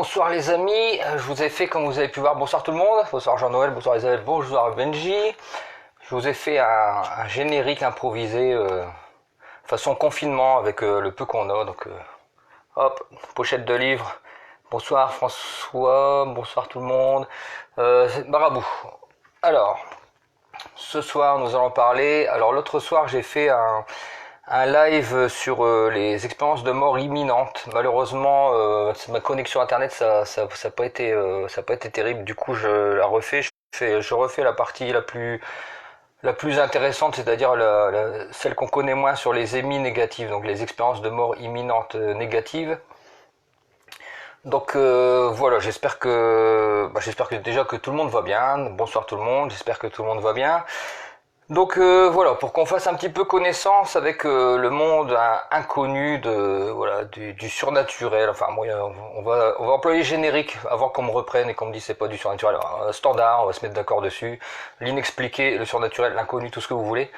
bonsoir les amis, je vous ai fait comme vous avez pu voir, bonsoir tout le monde, bonsoir Jean-Noël, bonsoir Isabelle, bonsoir Benji. Je vous ai fait un générique improvisé façon confinement avec le peu qu'on a, donc hop, pochette de livre. Bonsoir François, bonsoir tout le monde. Barabou. Alors, ce soir nous allons parler, alors l'autre soir j'ai fait un live sur les expériences de mort imminente. Malheureusement, ma connexion internet ça a pas été terrible. Du coup, je la refais. Je refais la partie la plus intéressante, c'est-à-dire celle qu'on connaît moins sur les émis négatives, donc les expériences de mort imminente négatives. Donc voilà, j'espère que déjà que tout le monde va bien. Bonsoir tout le monde, j'espère que tout le monde va bien. Donc voilà, pour qu'on fasse un petit peu connaissance avec le monde inconnu du surnaturel. Enfin, moi, on va employer générique avant qu'on me reprenne et qu'on me dise c'est pas du surnaturel. Alors, standard, on va se mettre d'accord dessus. L'inexpliqué, le surnaturel, l'inconnu, tout ce que vous voulez.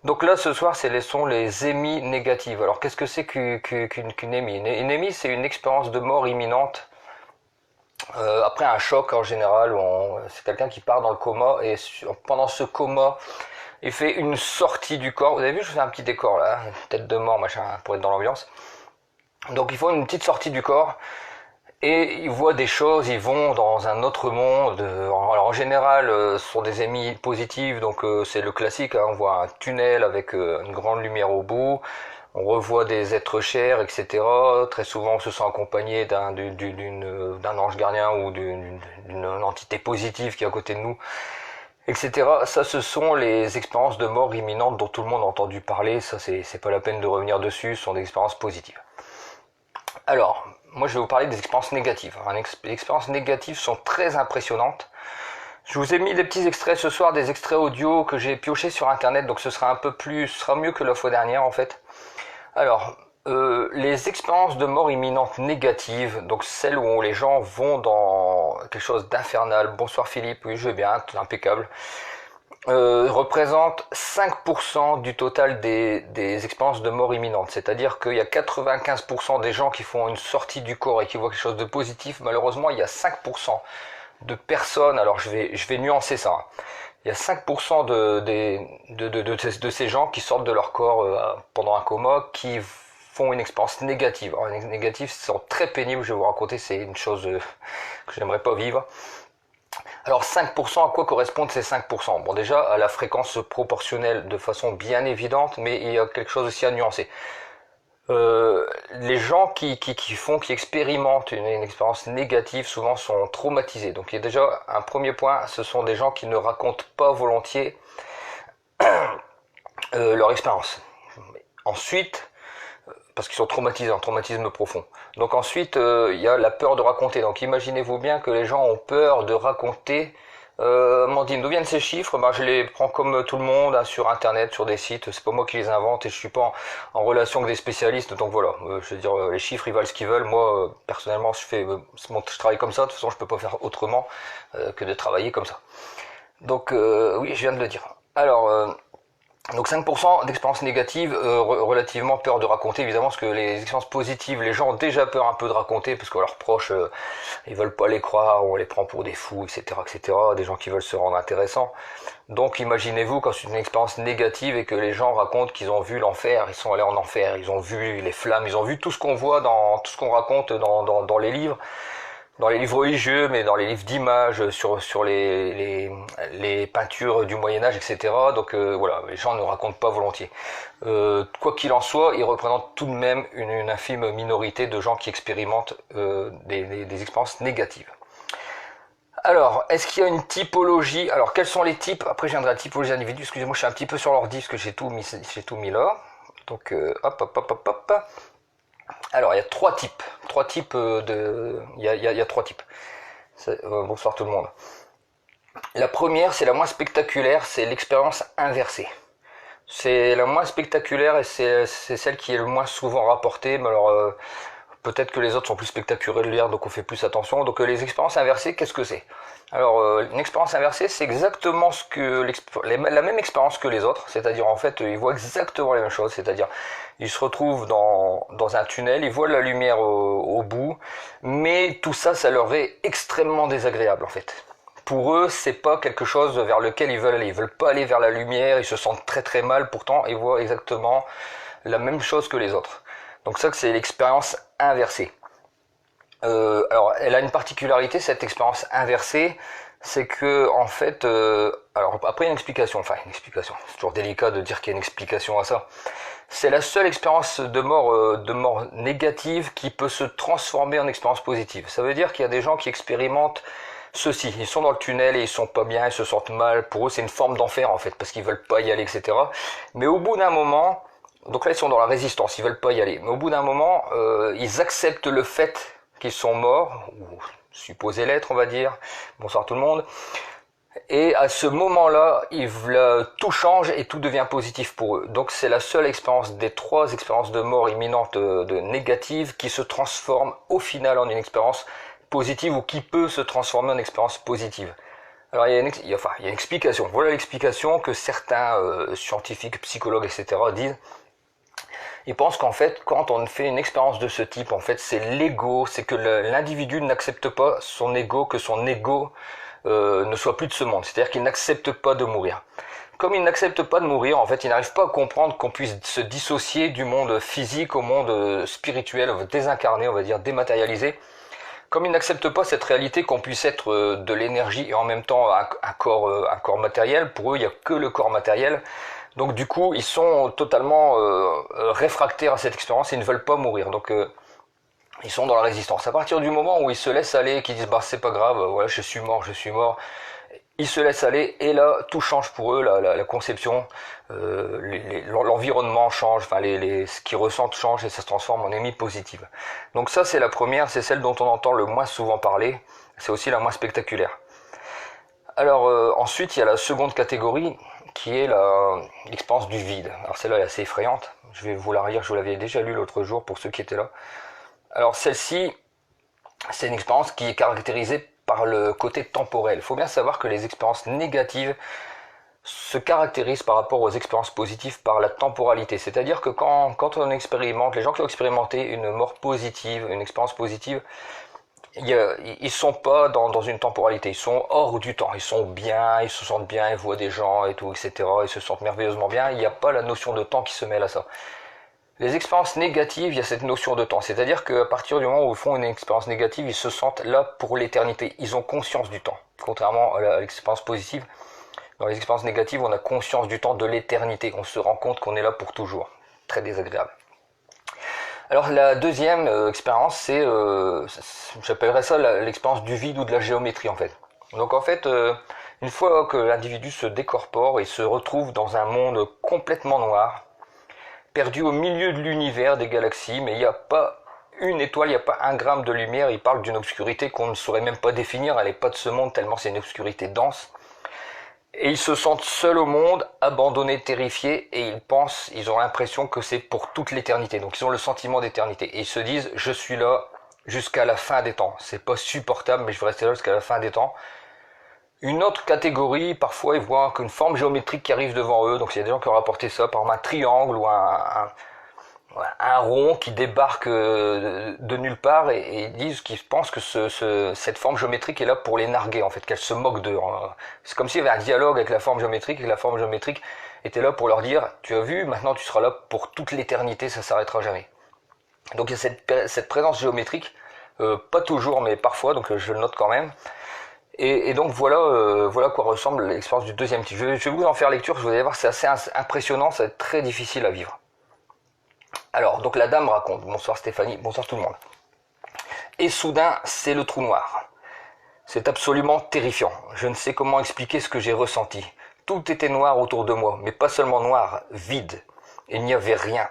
Donc là, ce soir, sont les émis négatives. Alors, qu'est-ce que c'est qu'une émie? Une émie, c'est une expérience de mort imminente. Après un choc, en général, c'est quelqu'un qui part dans le coma et pendant ce coma, il fait une sortie du corps. Vous avez vu, je fais un petit décor là, une tête de mort, machin, pour être dans l'ambiance. Donc ils font une petite sortie du corps et ils voient des choses, ils vont dans un autre monde. Alors en général, ce sont des émis positives, donc c'est le classique, hein, on voit un tunnel avec une grande lumière au bout. On revoit des êtres chers, etc. Très souvent, on se sent accompagné d'un ange gardien ou d'une entité positive qui est à côté de nous, etc. Ça, ce sont les expériences de mort imminente dont tout le monde a entendu parler. Ça, c'est pas la peine de revenir dessus. Ce sont des expériences positives. Alors, moi, je vais vous parler des expériences négatives. Alors, les expériences négatives sont très impressionnantes. Je vous ai mis des petits extraits ce soir, des extraits audio que j'ai piochés sur Internet. Donc, ce sera mieux que la fois dernière, en fait. Alors, les expériences de mort imminente négatives, donc celles où les gens vont dans quelque chose d'infernal, bonsoir Philippe, oui je vais bien, tout impeccable, représentent 5% du total des expériences de mort imminente. C'est-à-dire qu'il y a 95% des gens qui font une sortie du corps et qui voient quelque chose de positif. Malheureusement, il y a 5% de personnes, alors je vais nuancer ça, hein. Il y a 5% de ces gens qui sortent de leur corps pendant un coma, qui font une expérience négative. Alors, les négatives sont très pénibles, je vais vous raconter, c'est une chose que j'aimerais pas vivre. Alors 5%, à quoi correspondent ces 5%? Bon, déjà à la fréquence proportionnelle de façon bien évidente, mais il y a quelque chose aussi à nuancer. Les gens qui expérimentent une expérience négative souvent sont traumatisés. Donc il y a déjà un premier point, ce sont des gens qui ne racontent pas volontiers leur expérience. Ensuite, parce qu'ils sont traumatisés, un traumatisme profond. Donc ensuite, il y a la peur de raconter. Donc imaginez-vous bien que les gens ont peur de raconter. Mandine, d'où viennent ces chiffres? Je les prends comme tout le monde, hein, sur internet, sur des sites. C'est pas moi qui les invente et je suis pas en relation avec des spécialistes. Donc voilà, je veux dire, les chiffres ils valent ce qu'ils veulent. Moi, personnellement, je travaille comme ça. De toute façon, je peux pas faire autrement que de travailler comme ça. Donc oui, je viens de le dire. Alors donc 5% d'expériences négatives, relativement peur de raconter, évidemment, parce que les expériences positives, les gens ont déjà peur un peu de raconter, parce que leurs proches, ils veulent pas les croire, on les prend pour des fous, etc., etc., des gens qui veulent se rendre intéressants. Donc imaginez-vous quand c'est une expérience négative et que les gens racontent qu'ils ont vu l'enfer, ils sont allés en enfer, ils ont vu les flammes, ils ont vu tout ce qu'on voit tout ce qu'on raconte dans les livres. Dans les livres religieux, mais dans les livres d'images, sur les peintures du Moyen-Âge, etc. Donc voilà, les gens ne racontent pas volontiers. Quoi qu'il en soit, ils représentent tout de même une infime minorité de gens qui expérimentent des expériences négatives. Alors, est-ce qu'il y a une typologie? Alors, quels sont les types? Après, je viendrai à la typologie d'individus. Excusez-moi, je suis un petit peu sur l'ordi parce que j'ai tout mis là. Donc, hop. Alors, il y a trois types. Il y a trois types. Bonsoir tout le monde. La première, c'est la moins spectaculaire, c'est l'expérience inversée. C'est la moins spectaculaire et c'est celle qui est le moins souvent rapportée. Mais alors, peut-être que les autres sont plus spectaculaires, donc on fait plus attention. Donc les expériences inversées, qu'est-ce que c'est? Alors une expérience inversée, c'est exactement la même expérience que les autres, c'est-à-dire en fait ils voient exactement la même chose, c'est-à-dire ils se retrouvent dans un tunnel, ils voient la lumière au bout, mais tout ça, ça leur est extrêmement désagréable en fait. Pour eux, c'est pas quelque chose vers lequel ils veulent aller. Ils veulent pas aller vers la lumière, ils se sentent très très mal, pourtant ils voient exactement la même chose que les autres. Donc ça, c'est l'expérience inversée. Alors, elle a une particularité, cette expérience inversée, c'est que en fait, alors après une explication, c'est toujours délicat de dire qu'il y a une explication à ça. C'est la seule expérience de mort négative qui peut se transformer en expérience positive. Ça veut dire qu'il y a des gens qui expérimentent ceci. Ils sont dans le tunnel et ils sont pas bien, ils se sentent mal. Pour eux, c'est une forme d'enfer en fait, parce qu'ils veulent pas y aller, etc. Mais au bout d'un moment, donc là, ils sont dans la résistance, ils veulent pas y aller. Mais au bout d'un moment, ils acceptent le fait qu'ils sont morts, ou supposés l'être, on va dire. Bonsoir tout le monde. Et à ce moment-là, tout change et tout devient positif pour eux. Donc c'est la seule expérience des 3 expériences de mort imminente de négatives qui se transforme au final en une expérience positive ou qui peut se transformer en expérience positive. Alors il y a une explication. Voilà l'explication que certains scientifiques, psychologues, etc. disent. Ils pensent qu'en fait, quand on fait une expérience de ce type, en fait, c'est l'ego, c'est que l'individu n'accepte pas son ego, que son ego ne soit plus de ce monde. C'est-à-dire qu'il n'accepte pas de mourir. Comme il n'accepte pas de mourir, en fait, il n'arrive pas à comprendre qu'on puisse se dissocier du monde physique au monde spirituel, désincarné, on va dire, dématérialisé. Comme il n'accepte pas cette réalité qu'on puisse être de l'énergie et en même temps un corps matériel, pour eux, il n'y a que le corps matériel. Donc du coup, ils sont totalement réfractaires à cette expérience et ils ne veulent pas mourir. Donc ils sont dans la résistance. À partir du moment où ils se laissent aller, qu'ils disent bah c'est pas grave, voilà, je suis mort, ils se laissent aller et là tout change pour eux, la conception, l'environnement change, enfin ce qu'ils ressentent change et ça se transforme en énergie positive. Donc ça c'est la première, c'est celle dont on entend le moins souvent parler, c'est aussi la moins spectaculaire. Alors ensuite il y a la seconde catégorie qui est l'expérience du vide. Alors celle-là est assez effrayante, je vais vous la lire, je vous l'avais déjà lu l'autre jour pour ceux qui étaient là. Alors celle-ci, c'est une expérience qui est caractérisée par le côté temporel. Il faut bien savoir que les expériences négatives se caractérisent par rapport aux expériences positives par la temporalité. C'est-à-dire que quand on expérimente, les gens qui ont expérimenté une mort positive, une expérience positive, ils sont pas dans une temporalité, ils sont hors du temps, ils sont bien, ils se sentent bien, ils voient des gens et tout, etc. Ils se sentent merveilleusement bien, il n'y a pas la notion de temps qui se mêle à ça. Les expériences négatives, il y a cette notion de temps, c'est-à-dire qu'à partir du moment où ils font une expérience négative, ils se sentent là pour l'éternité, ils ont conscience du temps. Contrairement à l'expérience positive, dans les expériences négatives, on a conscience du temps de l'éternité, on se rend compte qu'on est là pour toujours. Très désagréable. Alors la deuxième expérience, c'est, j'appellerais ça l'expérience du vide ou de la géométrie en fait. Donc en fait, une fois que l'individu se décorpore, il se retrouve dans un monde complètement noir, perdu au milieu de l'univers, des galaxies, mais il n'y a pas une étoile, il n'y a pas un gramme de lumière, il parle d'une obscurité qu'on ne saurait même pas définir, elle n'est pas de ce monde tellement c'est une obscurité dense. Et ils se sentent seuls au monde, abandonnés, terrifiés, et ils ont l'impression que c'est pour toute l'éternité. Donc ils ont le sentiment d'éternité. Et ils se disent, je suis là jusqu'à la fin des temps. C'est pas supportable, mais je vais rester là jusqu'à la fin des temps. Une autre catégorie, parfois ils voient qu'une forme géométrique qui arrive devant eux. Donc il y a des gens qui ont rapporté ça par un triangle ou un rond qui débarque de nulle part et ils disent qu'ils pensent que cette forme géométrique est là pour les narguer en fait, qu'elle se moque d'eux. C'est comme s'il y avait un dialogue avec la forme géométrique et que la forme géométrique était là pour leur dire tu as vu, maintenant tu seras là pour toute l'éternité, ça s'arrêtera jamais. Donc il y a cette présence géométrique, pas toujours mais parfois, donc je le note quand même. Et donc voilà à quoi ressemble l'expérience du deuxième type. Je vais vous en faire lecture, vous allez voir c'est assez impressionnant, ça va être très difficile à vivre. Alors, donc la dame raconte, bonsoir Stéphanie, bonsoir tout le monde. Et soudain, c'est le trou noir. C'est absolument terrifiant. Je ne sais comment expliquer ce que j'ai ressenti. Tout était noir autour de moi, mais pas seulement noir, vide. Il n'y avait rien.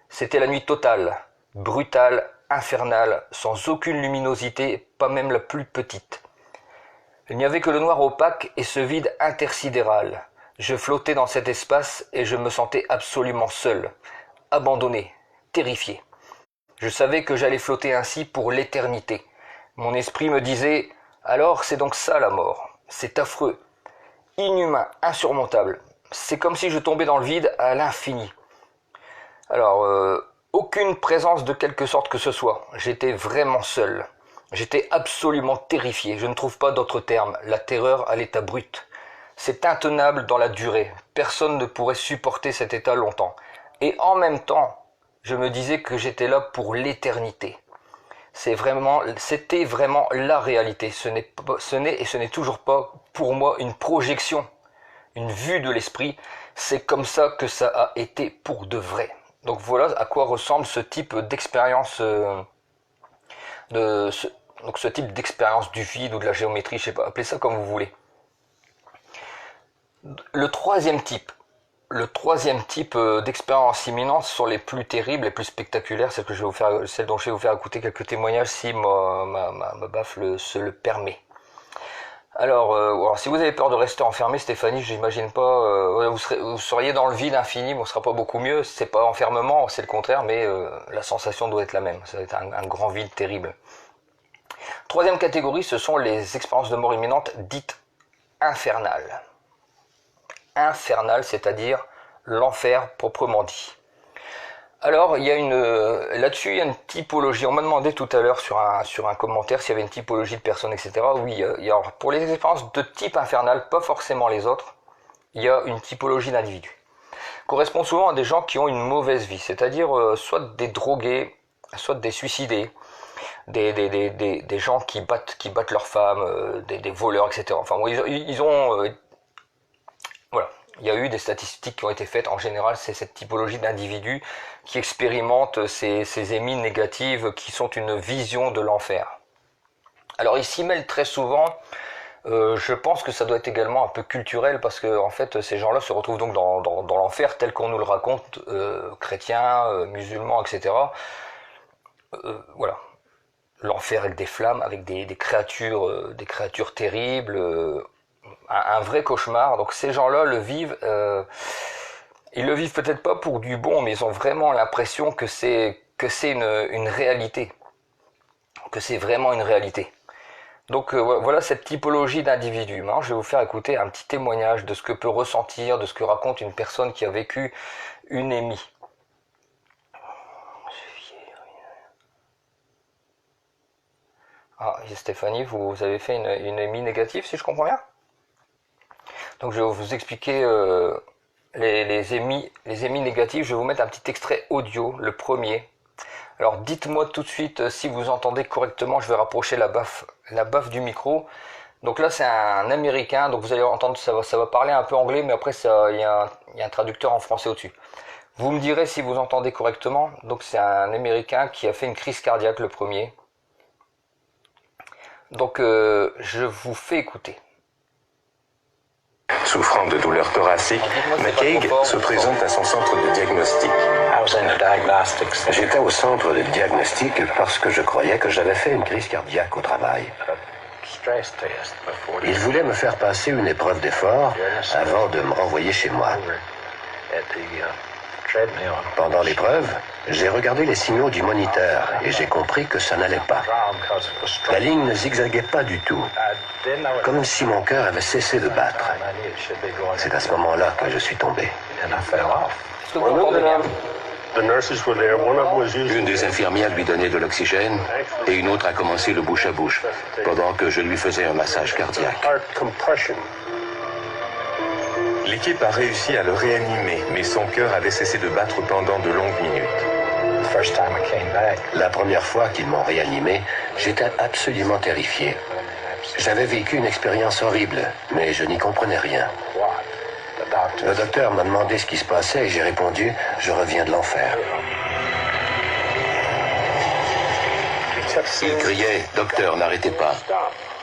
C'était la nuit totale, brutale, infernale, sans aucune luminosité, pas même la plus petite. Il n'y avait que le noir opaque et ce vide intersidéral. Je flottais dans cet espace et je me sentais absolument seul, abandonné, terrifié. Je savais que j'allais flotter ainsi pour l'éternité. Mon esprit me disait « Alors c'est donc ça la mort. C'est affreux, inhumain, insurmontable. C'est comme si je tombais dans le vide à l'infini. » Alors, aucune présence de quelque sorte que ce soit. J'étais vraiment seul. J'étais absolument terrifié. Je ne trouve pas d'autre terme. La terreur à l'état brut. C'est intenable dans la durée. Personne ne pourrait supporter cet état longtemps. Et en même temps, je me disais que j'étais là pour l'éternité. C'était vraiment la réalité. Ce n'est toujours pas pour moi une projection, une vue de l'esprit. C'est comme ça que ça a été pour de vrai. Donc voilà à quoi ressemble ce type d'expérience, ce type d'expérience du vide ou de la géométrie, je sais pas, appelez ça comme vous voulez. Le troisième type d'expérience imminente sont les plus terribles, les plus spectaculaires, celles dont je vais vous faire écouter quelques témoignages si ma baffe se le permet. Alors, si vous avez peur de rester enfermé, Stéphanie, j'imagine pas, vous seriez dans le vide infini, bon, ce sera pas beaucoup mieux, c'est pas enfermement, c'est le contraire, mais la sensation doit être la même, ça va être un grand vide terrible. Troisième catégorie, ce sont les expériences de mort imminente dites infernales. Infernal, c'est-à-dire l'enfer proprement dit. Alors, là-dessus, il y a une typologie. On m'a demandé tout à l'heure sur un commentaire s'il y avait une typologie de personnes, etc. Oui, alors, pour les expériences de type infernal, pas forcément les autres, il y a une typologie d'individus. Correspond souvent à des gens qui ont une mauvaise vie, c'est-à-dire soit des drogués, soit des suicidés, des gens qui battent leurs femmes, des voleurs, etc. Enfin, ils ont... Voilà, il y a eu des statistiques qui ont été faites. En général, c'est cette typologie d'individus qui expérimentent ces émis négatives qui sont une vision de l'enfer. Alors, ils s'y mêlent très souvent. Je pense que ça doit être également un peu culturel parce que en fait, ces gens-là se retrouvent donc dans l'enfer tel qu'on nous le raconte, chrétiens, musulmans, etc. Voilà, l'enfer avec des flammes, avec des créatures terribles. Un vrai cauchemar. Donc ces gens-là le vivent, ils le vivent peut-être pas pour du bon, mais ils ont vraiment l'impression que c'est une réalité, que c'est vraiment une réalité. Donc voilà cette typologie d'individu. Maintenant, je vais vous faire écouter un petit témoignage de ce que peut ressentir, de ce que raconte une personne qui a vécu une émie. Ah, Stéphanie, vous avez fait une émie négative, si je comprends bien? Donc je vais vous expliquer les émis négatifs. Je vais vous mettre un petit extrait audio, le premier. Alors dites-moi tout de suite si vous entendez correctement. Je vais rapprocher la baffe du micro. Donc là c'est un américain, donc vous allez entendre, ça va parler un peu anglais, mais après il y a un traducteur en français au-dessus. Vous me direz si vous entendez correctement. Donc c'est un américain qui a fait une crise cardiaque le premier. Donc je vous fais écouter. Souffrant de douleurs thoraciques, McCaig se présente à son centre de diagnostic. J'étais au centre de diagnostic parce que je croyais que j'avais fait une crise cardiaque au travail. Il voulait me faire passer une épreuve d'effort avant de me renvoyer chez moi. Pendant l'épreuve, j'ai regardé les signaux du moniteur et j'ai compris que ça n'allait pas. La ligne ne zigzaguait pas du tout, comme si mon cœur avait cessé de battre. C'est à ce moment-là que je suis tombé. Est-ce que vous entendez bien? Une des infirmières lui donnait de l'oxygène et une autre a commencé le bouche à bouche pendant que je lui faisais un massage cardiaque. L'équipe a réussi à le réanimer, mais son cœur avait cessé de battre pendant de longues minutes. La première fois qu'ils m'ont réanimé, j'étais absolument terrifié. J'avais vécu une expérience horrible, mais je n'y comprenais rien. Le docteur m'a demandé ce qui se passait et j'ai répondu « Je reviens de l'enfer ». Il criait « Docteur, n'arrêtez pas ».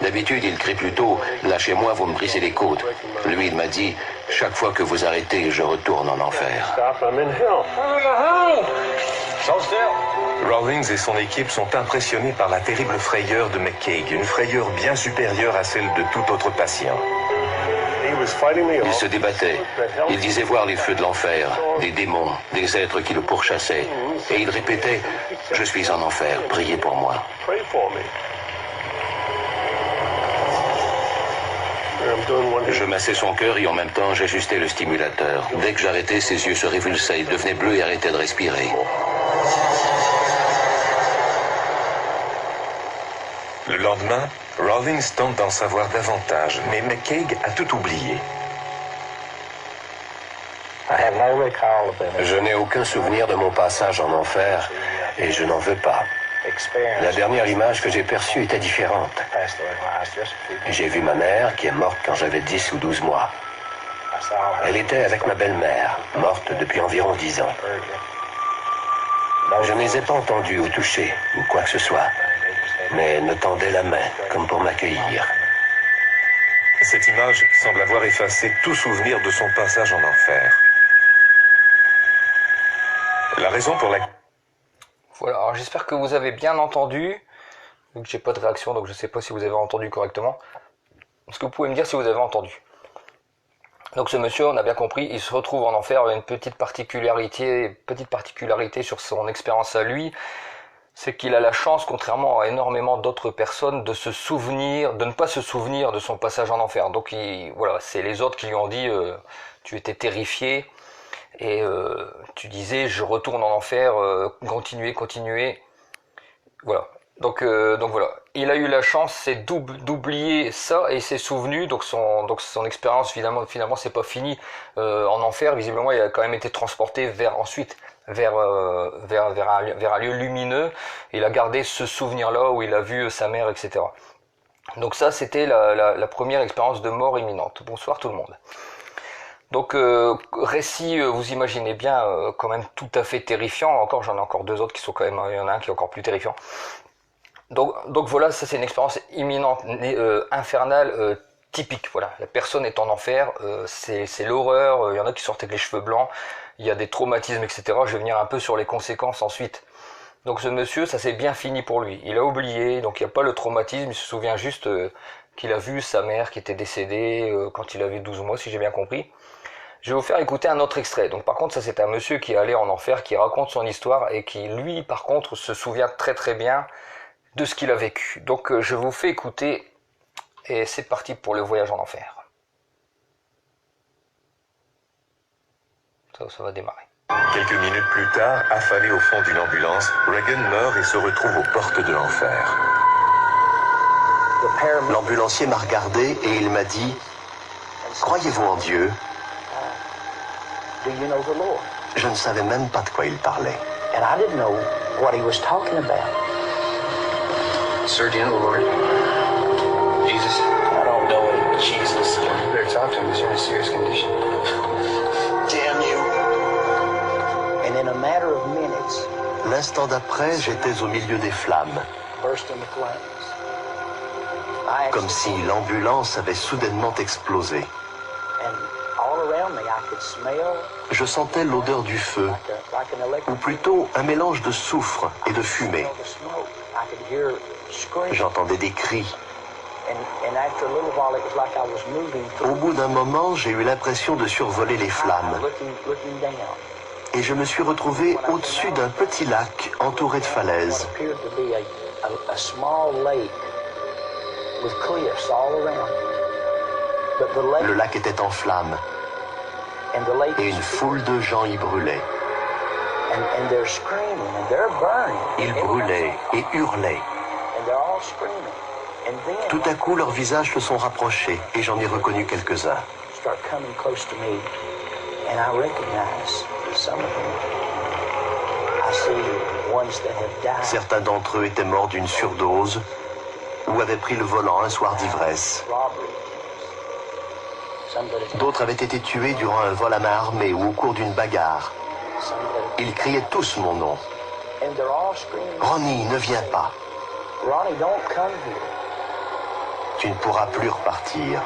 D'habitude, il crie plutôt « Lâchez-moi, vous me brisez les côtes ». Lui, il m'a dit « Chaque fois que vous arrêtez, je retourne en enfer ». Rawlings et son équipe sont impressionnés par la terrible frayeur de McCaig, une frayeur bien supérieure à celle de tout autre patient. Il se débattait. Il disait voir les feux de l'enfer, des démons, des êtres qui le pourchassaient. Et il répétait « Je suis en enfer, priez pour moi ». Je massais son cœur et en même temps j'ajustais le stimulateur. Dès que j'arrêtais, ses yeux se révulsaient, il devenait bleu et arrêtait de respirer. Le lendemain, Rawlings tente d'en savoir davantage, mais McCaig a tout oublié. Je n'ai aucun souvenir de mon passage en enfer et je n'en veux pas. La dernière image que j'ai perçue était différente. J'ai vu ma mère qui est morte quand j'avais 10 ou 12 mois. Elle était avec ma belle-mère, morte depuis environ 10 ans. Je ne les ai pas entendus ou touchés, ou quoi que ce soit, mais elle me tendait la main, comme pour m'accueillir. Cette image semble avoir effacé tout souvenir de son passage en enfer. La raison pour laquelle... Voilà, alors j'espère que vous avez bien entendu. Vu que j'ai pas de réaction, donc je sais pas si vous avez entendu correctement. Est-ce que vous pouvez me dire si vous avez entendu? Donc ce monsieur, on a bien compris, il se retrouve en enfer. Il y a une petite particularité sur son expérience à lui, c'est qu'il a la chance, contrairement à énormément d'autres personnes, de ne pas se souvenir de son passage en enfer. Donc voilà, c'est les autres qui lui ont dit tu étais terrifié et tu disais je retourne en enfer, continuez. Voilà. Donc voilà, il a eu la chance, c'est d'oublier ça et s'est souvenu. Donc son expérience finalement c'est pas fini en enfer. Visiblement il a quand même été transporté vers un lieu lumineux. Il a gardé ce souvenir là où il a vu sa mère, etc. Donc ça c'était la première expérience de mort imminente. Bonsoir tout le monde. Donc récit, vous imaginez bien, quand même tout à fait terrifiant. Encore j'en ai encore deux autres qui sont quand même, il y en a un qui est encore plus terrifiant. Donc voilà, ça c'est une expérience imminente, infernale, typique. Voilà, la personne est en enfer, c'est l'horreur. Il y en a qui sortent avec les cheveux blancs, il y a des traumatismes, etc. Je vais venir un peu sur les conséquences ensuite. Donc ce monsieur, ça s'est bien fini pour lui. Il a oublié, donc il n'y a pas le traumatisme. Il se souvient juste qu'il a vu sa mère qui était décédée quand il avait 12 mois, si j'ai bien compris. Je vais vous faire écouter un autre extrait. Donc par contre, ça c'est un monsieur qui est allé en enfer, qui raconte son histoire et qui lui, par contre, se souvient très très bien de ce qu'il a vécu. Donc je vous fais écouter et c'est parti pour le voyage en enfer. Ça va démarrer. Quelques minutes plus tard, affalé au fond d'une ambulance, Reagan meurt et se retrouve aux portes de l'enfer. L'ambulancier m'a regardé et il m'a dit « Croyez-vous en Dieu ?» Je ne savais même pas de quoi il parlait. Sir, do you know the Lord? Jesus? I don't know it. Jesus. You better talk to him because you're in a serious condition. Damn you. And in a matter of minutes, L'instant d'après, j'étais au milieu des flammes, burst into flames. comme si l'ambulance avait soudainement explosé. And all around me, I could smell Je sentais l'odeur du feu, like an electric. ou plutôt un mélange de soufre et de fumée. Smell the smoke. I could hear screams. J'entendais des cris. And after a little while, it was like I was moving through. Au bout d'un moment, j'ai eu l'impression de survoler les flammes. Looking down. Et je me suis retrouvé au-dessus d'un petit lac entouré de falaises. What appeared to be a small lake with cliffs all around. But the lake Le lac était en flammes and the lake et une foule de gens y brûlaient. and they're screaming and they're burning. Ils brûlaient et hurlaient. And they're all screaming. And then Tout à coup, leurs visages se sont rapprochés et j'en ai reconnu quelques-uns. start coming close to me, and I recognize some of them. I see ones that have died. Certains d'entre eux étaient morts d'une surdose ou avaient pris le volant un soir d'ivresse. Robbery. Some that have D'autres avaient été tués durant un vol à main armée ou au cours d'une bagarre. some that Ils criaient tous mon nom. have, and they're all screaming. Ronnie, ne viens pas. Ronnie, don't come here. Tu ne pourras plus repartir.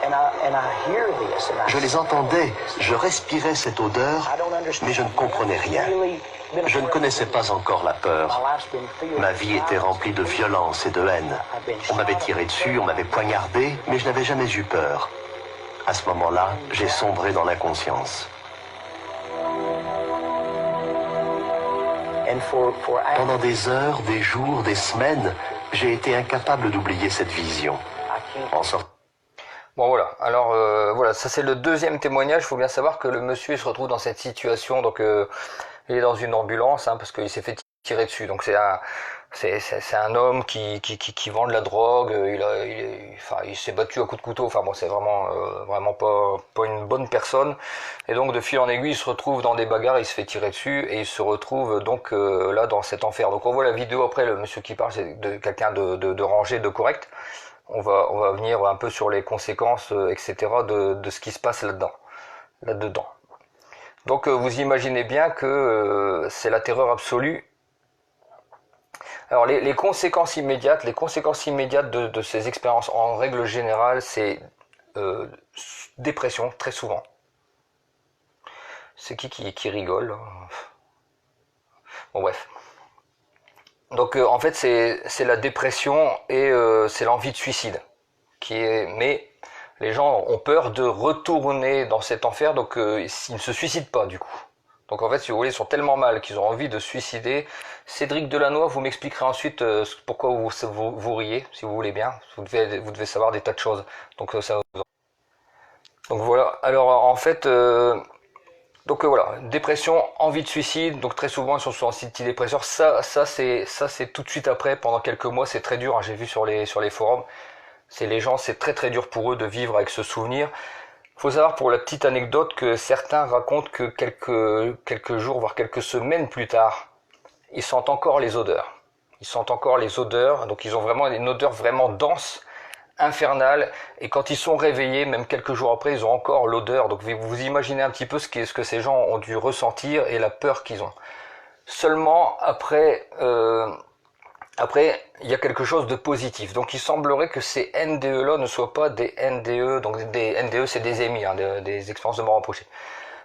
And I hear this, and I Je les entendais, je respirais cette odeur, I don't understand. mais je ne comprenais rien. Really been Je ne connaissais pas encore la My peur. life's been filled Ma with vie était remplie de violence et de haine. On m'avait tiré dessus, on m'avait poignardé, mais je n'avais jamais eu peur. À ce moment-là, j'ai sombré dans l'inconscience. Pendant des heures, des jours, des semaines, j'ai été incapable d'oublier cette vision. En sortant. Bon voilà, alors voilà, ça c'est le deuxième témoignage. Il faut bien savoir que le monsieur il se retrouve dans cette situation, donc il est dans une ambulance parce qu'il s'est fait tirer dessus. Donc c'est un homme qui vend de la drogue, il s'est battu à coups de couteau, enfin bon c'est vraiment pas une bonne personne. Et donc de fil en aiguille il se retrouve dans des bagarres, il se fait tirer dessus et il se retrouve donc là dans cet enfer. Donc on voit la vidéo après, le monsieur qui parle c'est de quelqu'un de rangé, de correct. On va venir un peu sur les conséquences, etc. de ce qui se passe là-dedans. Donc vous imaginez bien que c'est la terreur absolue. Alors les conséquences immédiates de ces expériences en règle générale, c'est dépression très souvent. C'est qui rigole? Bon bref. Donc en fait c'est la dépression et c'est l'envie de suicide mais les gens ont peur de retourner dans cet enfer, donc ils ne se suicident pas du coup. Donc en fait si vous voulez ils sont tellement mal qu'ils ont envie de se suicider. Cédric Delannoy, vous m'expliquerez ensuite pourquoi vous riez si vous voulez bien. Vous devez savoir des tas de choses. Donc donc voilà. Alors en fait donc voilà, dépression, envie de suicide, donc très souvent ils sont sous antidépresseurs. Ça c'est tout de suite après, pendant quelques mois, c'est très dur, hein, j'ai vu sur les forums. C'est très dur pour eux de vivre avec ce souvenir. Faut savoir pour la petite anecdote que certains racontent que quelques jours, voire quelques semaines plus tard, ils sentent encore les odeurs. Donc ils ont vraiment une odeur vraiment dense, infernale, et quand ils sont réveillés, même quelques jours après, ils ont encore l'odeur. Donc vous imaginez un petit peu ce que ces gens ont dû ressentir et la peur qu'ils ont. Seulement après, il y a quelque chose de positif. Donc il semblerait que ces NDE-là ne soient pas des NDE, donc des NDE c'est des EMI, hein, des expériences de mort approchée,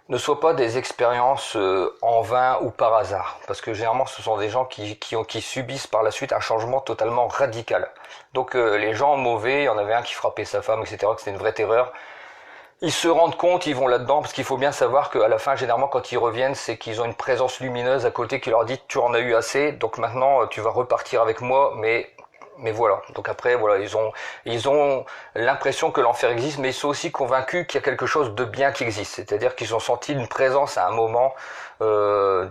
ne soient pas des expériences en vain ou par hasard. Parce que généralement ce sont des gens qui subissent par la suite un changement totalement radical. Donc les gens mauvais, il y en avait un qui frappait sa femme, etc., que c'était une vraie terreur. Ils se rendent compte, ils vont là-dedans, parce qu'il faut bien savoir qu'à la fin, généralement, quand ils reviennent, c'est qu'ils ont une présence lumineuse à côté qui leur dit « tu en as eu assez, donc maintenant tu vas repartir avec moi », mais voilà. Donc après, voilà, ils ont l'impression que l'enfer existe, mais ils sont aussi convaincus qu'il y a quelque chose de bien qui existe. C'est-à-dire qu'ils ont senti une présence à un moment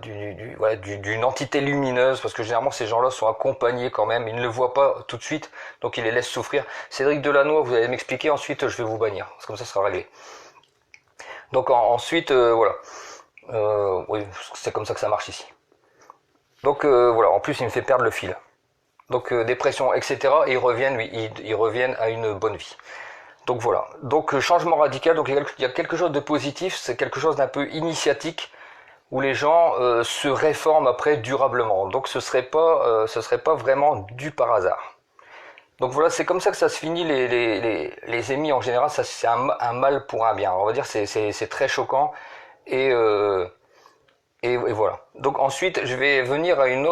d'une entité lumineuse, parce que généralement ces gens-là sont accompagnés quand même, ils ne le voient pas tout de suite, donc ils les laissent souffrir. Cédric Delannoy, vous allez m'expliquer, ensuite je vais vous bannir, c'est comme ça sera réglé. Donc ensuite, voilà, oui, c'est comme ça que ça marche ici. Donc voilà, en plus il me fait perdre le fil. Donc dépression, etc. Et ils reviennent à une bonne vie. Donc voilà. Donc changement radical. Donc il y a quelque chose de positif. C'est quelque chose d'un peu initiatique où les gens se réforment après durablement. Donc ce serait pas vraiment dû par hasard. Donc voilà, c'est comme ça que ça se finit les émis en général. Ça c'est un mal pour un bien. On va dire c'est très choquant et voilà. Donc ensuite, je vais venir à un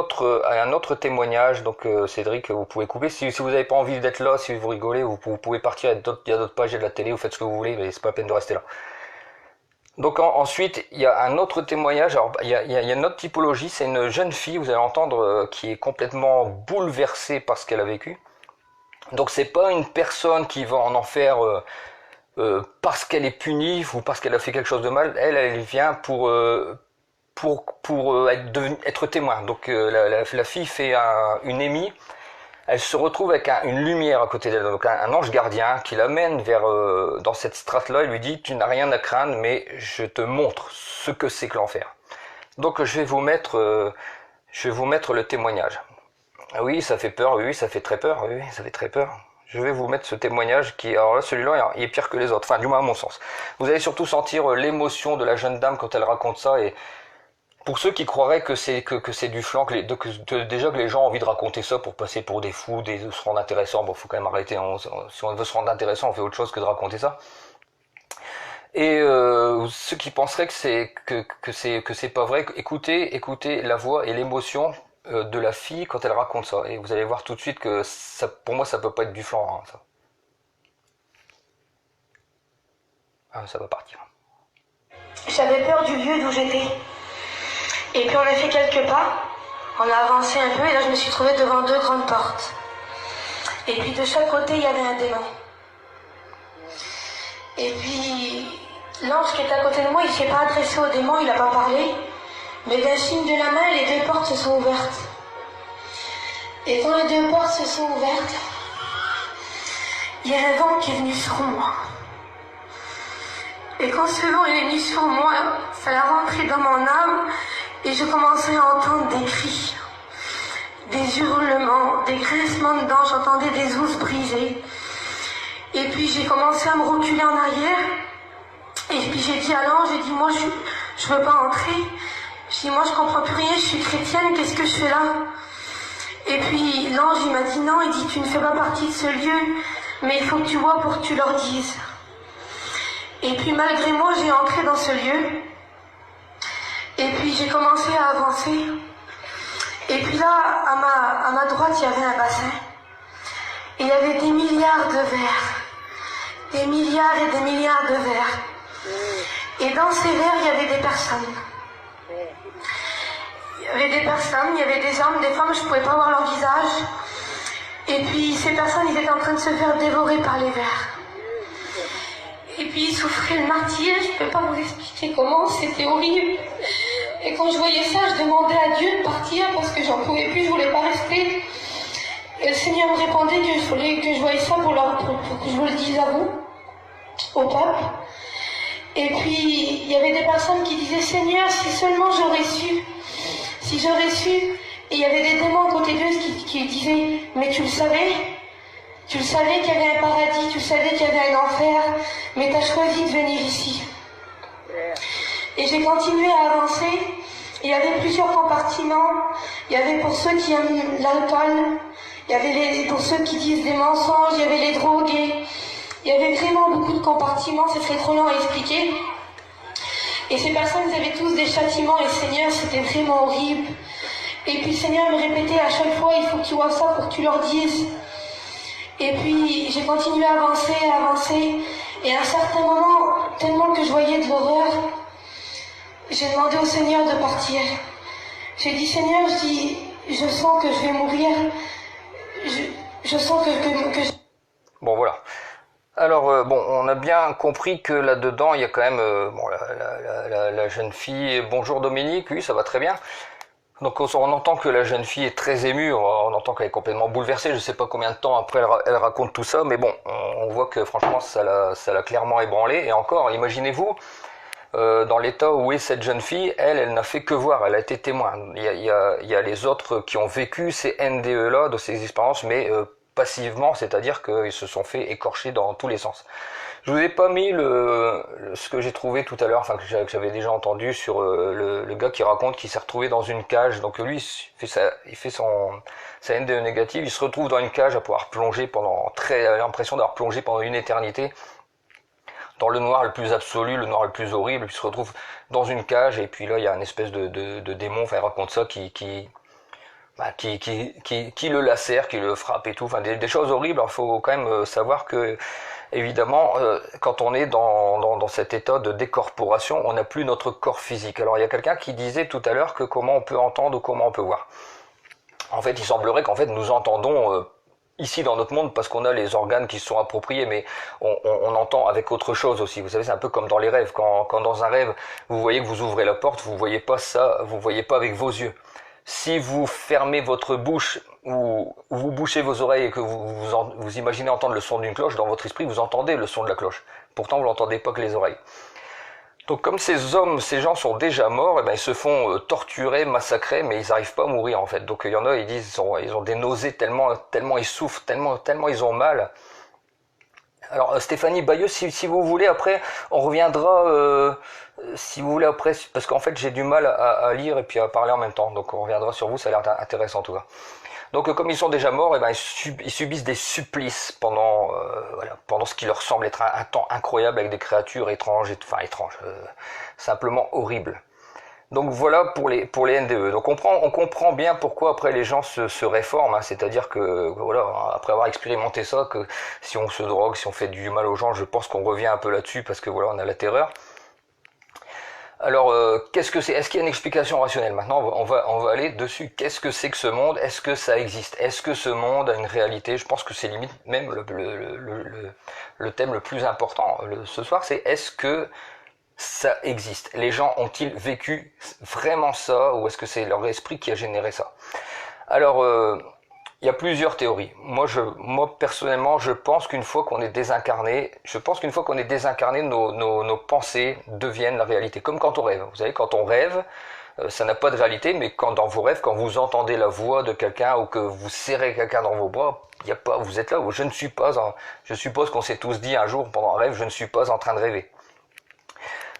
autre témoignage. Donc Cédric, vous pouvez couper. Si vous n'avez pas envie d'être là, si vous rigolez, vous pouvez partir. Il y a d'autres pages, il y a de la télé, vous faites ce que vous voulez, mais c'est pas la peine de rester là. Donc ensuite, il y a un autre témoignage. Alors il y a une autre typologie. C'est une jeune fille, vous allez entendre, qui est complètement bouleversée par ce qu'elle a vécu. Donc c'est pas une personne qui va en enfer parce qu'elle est punie ou parce qu'elle a fait quelque chose de mal. Elle vient pour être témoin. Donc la fille fait une émie, elle se retrouve avec une lumière à côté d'elle, donc un ange gardien qui l'amène dans cette strate-là, il lui dit « tu n'as rien à craindre, mais je te montre ce que c'est que l'enfer ». Donc je vais vous mettre le témoignage. Ah oui, ça fait peur, oui, ça fait très peur, oui, ça fait très peur. Je vais vous mettre ce témoignage alors là, celui-là, il est pire que les autres, enfin du moins à mon sens. Vous allez surtout sentir l'émotion de la jeune dame quand elle raconte ça, et pour ceux qui croiraient que c'est du flan, déjà que les gens ont envie de raconter ça pour passer pour des fous, se rendre intéressants, bon, faut quand même arrêter. Si on veut se rendre intéressant, on fait autre chose que de raconter ça. Et ceux qui penseraient que c'est pas vrai, écoutez la voix et l'émotion de la fille quand elle raconte ça, et vous allez voir tout de suite que ça, pour moi, ça peut pas être du flan, hein, ça. Ah, ça va partir. J'avais peur du lieu d'où j'étais. Et puis on a fait quelques pas, on a avancé un peu et là je me suis trouvée devant 2 grandes portes. Et puis de chaque côté il y avait un démon. Et puis l'ange qui est à côté de moi, il ne s'est pas adressé au démon, il n'a pas parlé. Mais d'un signe de la main, les 2 portes se sont ouvertes. Et quand les 2 portes se sont ouvertes, il y a un vent qui est venu sur moi. Et quand ce vent est venu sur moi, ça l'a rentré dans mon âme et je commençais à entendre des cris, des hurlements, des grincements de dents, j'entendais des os brisés. Et puis j'ai commencé à me reculer en arrière et puis j'ai dit à l'ange, j'ai dit moi je veux pas entrer. Je dis moi je comprends plus rien, je suis chrétienne, qu'est-ce que je fais là? Et puis l'ange il m'a dit non, il dit tu ne fais pas partie de ce lieu, mais il faut que tu vois pour que tu leur dises. Et puis malgré moi, j'ai entré dans ce lieu. Et puis j'ai commencé à avancer. Et puis là, à ma droite, il y avait un bassin. Et il y avait des milliards de verres. Des milliards et des milliards de verres. Et dans ces verres, il y avait des personnes. Il y avait des personnes, il y avait des hommes, des femmes, je ne pouvais pas voir leur visage. Et puis ces personnes, ils étaient en train de se faire dévorer par les verres. Et puis ils souffraient le martyr, je ne peux pas vous expliquer comment, c'était horrible. Et quand je voyais ça, je demandais à Dieu de partir parce que j'en pouvais plus, je voulais pas rester. Et le Seigneur me répondait que je voulais que je voyais ça pour que je vous le dise à vous, au peuple. Et puis il y avait des personnes qui disaient Seigneur, si seulement j'aurais su, si j'aurais su. Et il y avait des démons à côté d'eux qui disaient mais tu le savais? Tu le savais qu'il y avait un paradis, tu le savais qu'il y avait un enfer, mais tu as choisi de venir ici. Et j'ai continué à avancer. Il y avait plusieurs compartiments. Il y avait pour ceux qui aiment l'alcool, il y avait pour ceux qui disent des mensonges, il y avait les drogués. Il y avait vraiment beaucoup de compartiments, ce serait trop long à expliquer. Et ces personnes, ils avaient tous des châtiments, et Seigneur, c'était vraiment horrible. Et puis Seigneur me répétait à chaque fois, il faut que tu vois ça pour que tu leur dises. Et puis j'ai continué à avancer, et à un certain moment, tellement que je voyais de l'horreur, j'ai demandé au Seigneur de partir. J'ai dit Seigneur, je sens que je vais mourir, je sens que je... Bon voilà. Alors bon, on a bien compris que là-dedans, il y a quand même la jeune fille. Bonjour Dominique, oui, ça va très bien. Donc on entend que la jeune fille est très émue, on entend qu'elle est complètement bouleversée, je ne sais pas combien de temps après elle raconte tout ça, mais bon, on voit que franchement ça l'a clairement ébranlée. Et encore, imaginez-vous, dans l'état où est cette jeune fille, elle n'a fait que voir, elle a été témoin. Il y a les autres qui ont vécu ces NDE-là, de ces expériences, mais passivement, c'est-à-dire qu'ils se sont fait écorcher dans tous les sens. Je vous ai pas mis ce que j'ai trouvé tout à l'heure, enfin que j'avais déjà entendu sur le gars qui raconte qu'il s'est retrouvé dans une cage. Donc lui, il fait sa NDE négative, il se retrouve dans une cage à pouvoir plonger l'impression d'avoir plongé pendant une éternité dans le noir le plus absolu, le noir le plus horrible. Il se retrouve dans une cage et puis là il y a une espèce de démon, enfin il raconte ça qui le lacère, qui le frappe et tout, enfin des choses horribles. Il faut quand même savoir que évidemment, quand on est dans cet état de décorporation, on n'a plus notre corps physique. Alors il y a quelqu'un qui disait tout à l'heure que comment on peut entendre ou comment on peut voir. En fait, il semblerait qu'en fait nous entendons ici dans notre monde parce qu'on a les organes qui se sont appropriés, mais on entend avec autre chose aussi. Vous savez, c'est un peu comme dans les rêves. Quand dans un rêve, vous voyez que vous ouvrez la porte, vous voyez pas ça, vous voyez pas avec vos yeux. Si vous fermez votre bouche ou vous bouchez vos oreilles et que vous imaginez entendre le son d'une cloche, dans votre esprit, vous entendez le son de la cloche. Pourtant, vous l'entendez pas que les oreilles. Donc comme ces gens sont déjà morts, ils se font torturer, massacrer, mais ils n'arrivent pas à mourir en fait. Donc il y en a, ils disent ils ont des nausées tellement ils souffrent, tellement ils ont mal. Alors Stéphanie Bayeux, si vous voulez, après, on reviendra, si vous voulez après, parce qu'en fait j'ai du mal à lire et puis à parler en même temps, donc on reviendra sur vous, ça a l'air intéressant en tout cas. Donc comme ils sont déjà morts, ils subissent des supplices pendant ce qui leur semble être un temps incroyable avec des créatures étranges, simplement horribles. Donc voilà pour les NDE. Donc on comprend bien pourquoi après les gens se réforment, hein. C'est-à-dire que voilà, après avoir expérimenté ça, que si on se drogue, si on fait du mal aux gens, je pense qu'on revient un peu là-dessus parce que voilà, on a la terreur. Alors, qu'est-ce que c'est? Est-ce qu'il y a une explication rationnelle? Maintenant, on va aller dessus. Qu'est-ce que c'est que ce monde? Est-ce que ça existe? Est-ce que ce monde a une réalité? Je pense que c'est limite même le thème le plus important ce soir, c'est est-ce que ça existe? Les gens ont-ils vécu vraiment ça, ou est-ce que c'est leur esprit qui a généré ça? Alors, il y a plusieurs théories. Moi personnellement, je pense qu'une fois qu'on est désincarné, nos pensées deviennent la réalité. Comme quand on rêve. Vous savez, quand on rêve, ça n'a pas de réalité, mais quand dans vos rêves, quand vous entendez la voix de quelqu'un ou que vous serrez quelqu'un dans vos bras, il y a pas, vous êtes là. Je suppose qu'on s'est tous dit un jour pendant un rêve, je ne suis pas en train de rêver.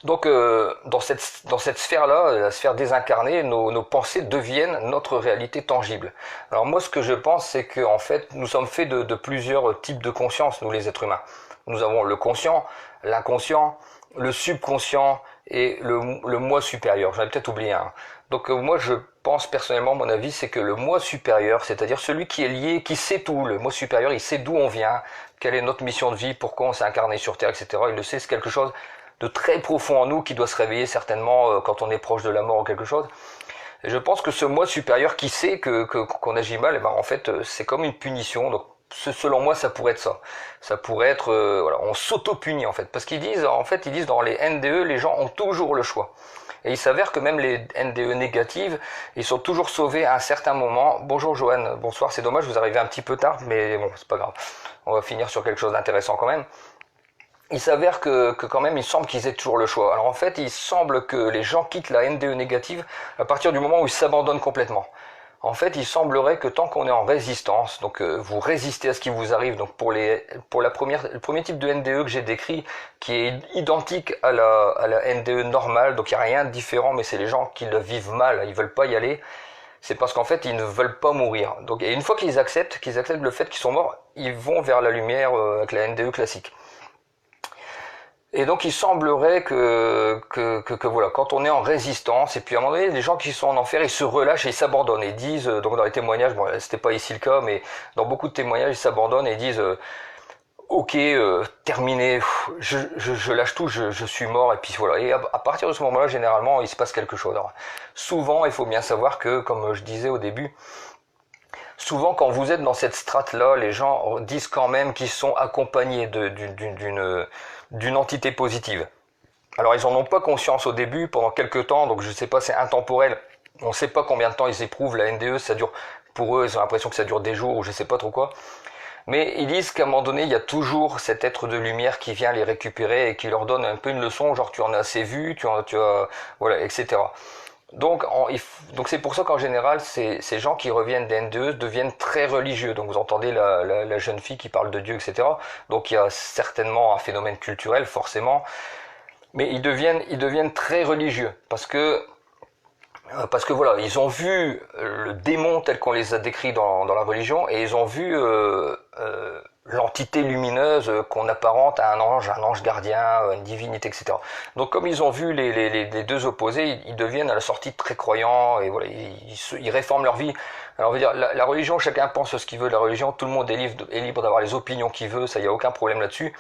Donc dans cette sphère-là, la sphère désincarnée, nos pensées deviennent notre réalité tangible. Alors moi, ce que je pense, c'est que en fait, nous sommes faits de plusieurs types de conscience, nous les êtres humains. Nous avons le conscient, l'inconscient, le subconscient et le moi supérieur. J'en ai peut-être oublié un. Donc moi, je pense personnellement, mon avis, c'est que le moi supérieur, c'est-à-dire celui qui est lié, qui sait tout, le moi supérieur, il sait d'où on vient, quelle est notre mission de vie, pourquoi on s'est incarné sur Terre, etc. Il le sait, c'est quelque chose de très profond en nous qui doit se réveiller certainement quand on est proche de la mort ou quelque chose. Et je pense que ce moi supérieur qui sait qu'on agit mal, et ben en fait c'est comme une punition. Donc selon moi ça pourrait être ça. Ça pourrait être voilà, on s'auto-punit en fait, parce qu'ils disent dans les NDE les gens ont toujours le choix. Et il s'avère que même les NDE négatives, ils sont toujours sauvés à un certain moment. Bonjour Joanne, bonsoir, c'est dommage, vous arrivez un petit peu tard, mais bon, c'est pas grave. On va finir sur quelque chose d'intéressant quand même. Il s'avère que quand même, il semble qu'ils aient toujours le choix. Alors en fait, il semble que les gens quittent la NDE négative à partir du moment où ils s'abandonnent complètement. En fait, il semblerait que tant qu'on est en résistance, donc vous résistez à ce qui vous arrive, donc le premier type de NDE que j'ai décrit, qui est identique à la NDE normale, donc il n'y a rien de différent, mais c'est les gens qui le vivent mal, ils veulent pas y aller, c'est parce qu'en fait, ils ne veulent pas mourir. Donc, et une fois qu'ils acceptent le fait qu'ils sont morts, ils vont vers la lumière avec la NDE classique. Et donc il semblerait que voilà, quand on est en résistance, et puis à un moment donné, les gens qui sont en enfer, ils se relâchent et ils s'abandonnent et disent, donc dans les témoignages, bon c'était pas ici le cas, mais dans beaucoup de témoignages, ils s'abandonnent et disent ok, terminé, je lâche tout, je suis mort, et puis voilà. Et à partir de ce moment-là, généralement, il se passe quelque chose. Alors, souvent, il faut bien savoir que, comme je disais au début, souvent quand vous êtes dans cette strate-là, les gens disent quand même qu'ils sont accompagnés d'une entité positive. Alors ils en ont pas conscience au début, pendant quelques temps, donc je sais pas, c'est intemporel. On sait pas combien de temps ils éprouvent la NDE, ça dure, pour eux, ils ont l'impression que ça dure des jours, ou je sais pas trop quoi. Mais ils disent qu'à un moment donné, il y a toujours cet être de lumière qui vient les récupérer et qui leur donne un peu une leçon, genre tu en as assez vu, tu as voilà, etc. Donc c'est pour ça qu'en général, ces gens qui reviennent des NDE deviennent très religieux. Donc vous entendez la jeune fille qui parle de Dieu, etc. Donc il y a certainement un phénomène culturel, forcément. Mais ils deviennent très religieux. Parce que voilà, ils ont vu le démon tel qu'on les a décrits dans la religion, et ils ont vu l'entité lumineuse qu'on apparente à un ange gardien, une divinité, etc. Donc comme ils ont vu les deux opposés, ils deviennent à la sortie très croyants, et voilà, ils réforment leur vie. Alors on veut dire, la religion, chacun pense ce qu'il veut de la religion, tout le monde est libre d'avoir les opinions qu'il veut, ça y a aucun problème là-dessus,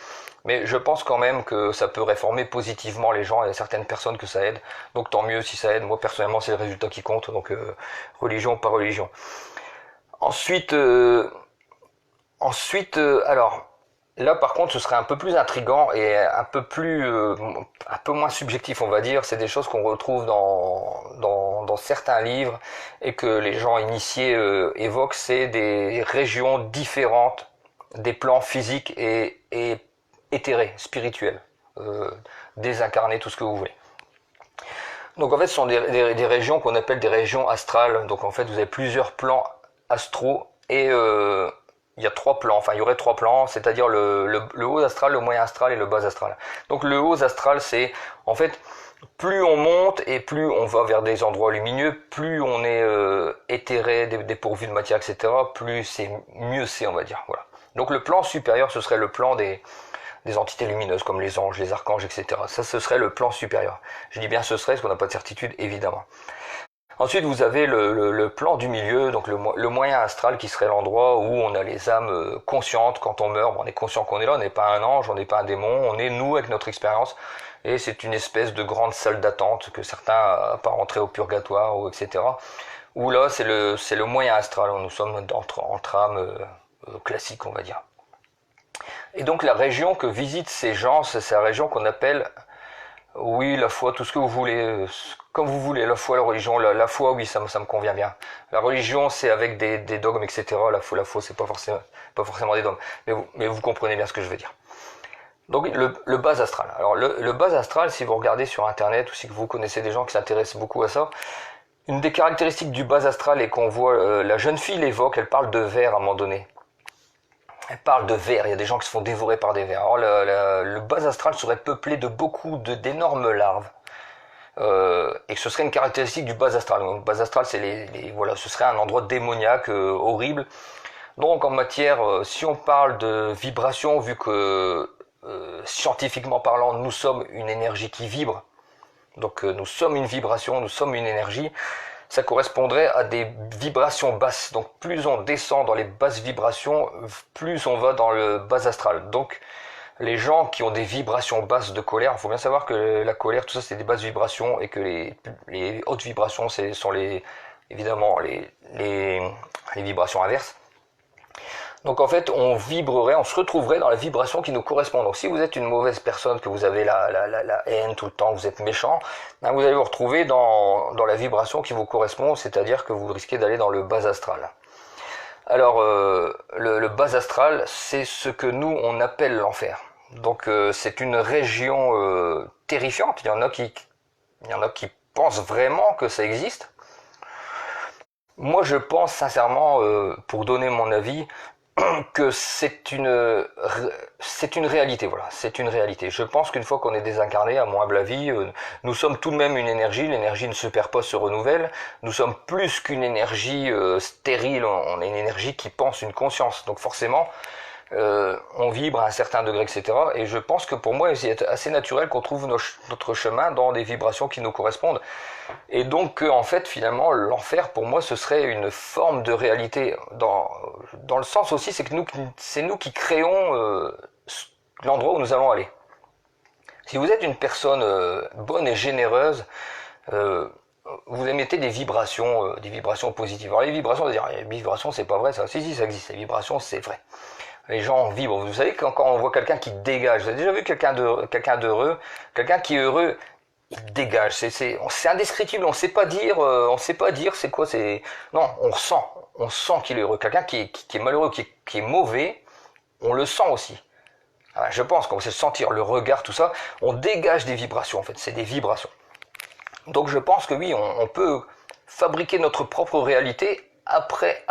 mais je pense quand même que ça peut réformer positivement les gens, il y a certaines personnes que ça aide, donc tant mieux si ça aide. Moi personnellement c'est le résultat qui compte, donc religion pas religion. Ensuite, alors, là par contre ce serait un peu plus intriguant et un peu moins subjectif, on va dire. C'est des choses qu'on retrouve dans certains livres et que les gens initiés évoquent. C'est des régions différentes des plans physiques et éthérés, spirituels, désincarnés, tout ce que vous voulez. Donc en fait ce sont des régions qu'on appelle des régions astrales. Donc en fait vous avez plusieurs plans astraux et il y a trois plans, enfin il y aurait trois plans, c'est-à-dire le haut astral, le moyen astral et le bas astral. Donc le haut astral, c'est en fait plus on monte et plus on va vers des endroits lumineux, plus on est éthéré, dépourvu de matière, etc., plus mieux c'est, on va dire. Voilà. Donc le plan supérieur, ce serait le plan des entités lumineuses comme les anges, les archanges, etc. Ça, ce serait le plan supérieur. Je dis bien ce serait, parce qu'on n'a pas de certitude, évidemment. Ensuite, vous avez le plan du milieu, donc le moyen astral qui serait l'endroit où on a les âmes conscientes quand on meurt. Bon, on est conscient qu'on est là, on n'est pas un ange, on n'est pas un démon, on est nous avec notre expérience. Et c'est une espèce de grande salle d'attente que certains apparentraient au purgatoire, ou etc. Où là, c'est le moyen astral, où nous sommes entre âmes classiques, on va dire. Et donc la région que visitent ces gens, c'est la région qu'on appelle, oui, la foi, tout ce que vous voulez, comme vous voulez, la foi, la religion, la foi, oui, ça me convient bien. La religion, c'est avec des dogmes, etc. La foi, c'est pas forcément des dogmes. Mais vous comprenez bien ce que je veux dire. Donc le bas astral. Alors le bas astral, si vous regardez sur internet ou si vous connaissez des gens qui s'intéressent beaucoup à ça, une des caractéristiques du bas astral est qu'on voit, la jeune fille l'évoque, elle parle de vers à un moment donné. Elle parle de vers, il y a des gens qui se font dévorer par des vers. Alors le bas astral serait peuplé de beaucoup d'énormes larves. Et que ce serait une caractéristique du bas astral. Donc, le bas astral, c'est voilà, ce serait un endroit démoniaque, horrible. Donc en matière, si on parle de vibration, vu que scientifiquement parlant, nous sommes une énergie qui vibre, donc nous sommes une vibration, nous sommes une énergie, ça correspondrait à des vibrations basses. Donc plus on descend dans les basses vibrations, plus on va dans le bas astral. Donc les gens qui ont des vibrations basses de colère, il faut bien savoir que la colère, tout ça c'est des basses vibrations, et que les hautes vibrations sont évidemment les vibrations inverses. Donc en fait, on se retrouverait dans la vibration qui nous correspond. Donc si vous êtes une mauvaise personne, que vous avez la haine tout le temps, vous êtes méchant, ben vous allez vous retrouver dans la vibration qui vous correspond, c'est-à-dire que vous risquez d'aller dans le bas astral. Alors le bas astral, c'est ce que nous on appelle l'enfer. Donc c'est une région terrifiante. Il y en a qui pensent vraiment que ça existe. Moi je pense sincèrement, pour donner mon avis, que c'est une réalité, voilà, c'est une réalité. Je pense qu'une fois qu'on est désincarné, à mon humble avis, nous sommes tout de même une énergie, l'énergie ne se perd pas, se renouvelle, nous sommes plus qu'une énergie stérile, on est une énergie qui pense, une conscience, donc forcément, on vibre à un certain degré, etc. Et je pense que pour moi, c'est assez naturel qu'on trouve notre chemin dans des vibrations qui nous correspondent. Et donc, en fait, finalement, l'enfer, pour moi, ce serait une forme de réalité. Dans le sens aussi, c'est nous qui créons l'endroit où nous allons aller. Si vous êtes une personne bonne et généreuse, vous émettez des vibrations positives. Alors les vibrations, on va dire, les vibrations, c'est pas vrai, ça. Si, ça existe, les vibrations, c'est vrai. Les gens vibrent. Vous savez, quand on voit quelqu'un qui dégage, vous avez déjà vu quelqu'un d'heureux, quelqu'un qui est heureux, il dégage. C'est indescriptible. On sait pas dire c'est quoi. Non, on sent qu'il est heureux. Quelqu'un qui est malheureux, qui est mauvais, on le sent aussi. Alors, je pense qu'on sait sentir le regard, tout ça. On dégage des vibrations. En fait, c'est des vibrations. Donc, je pense que oui, on peut fabriquer notre propre réalité après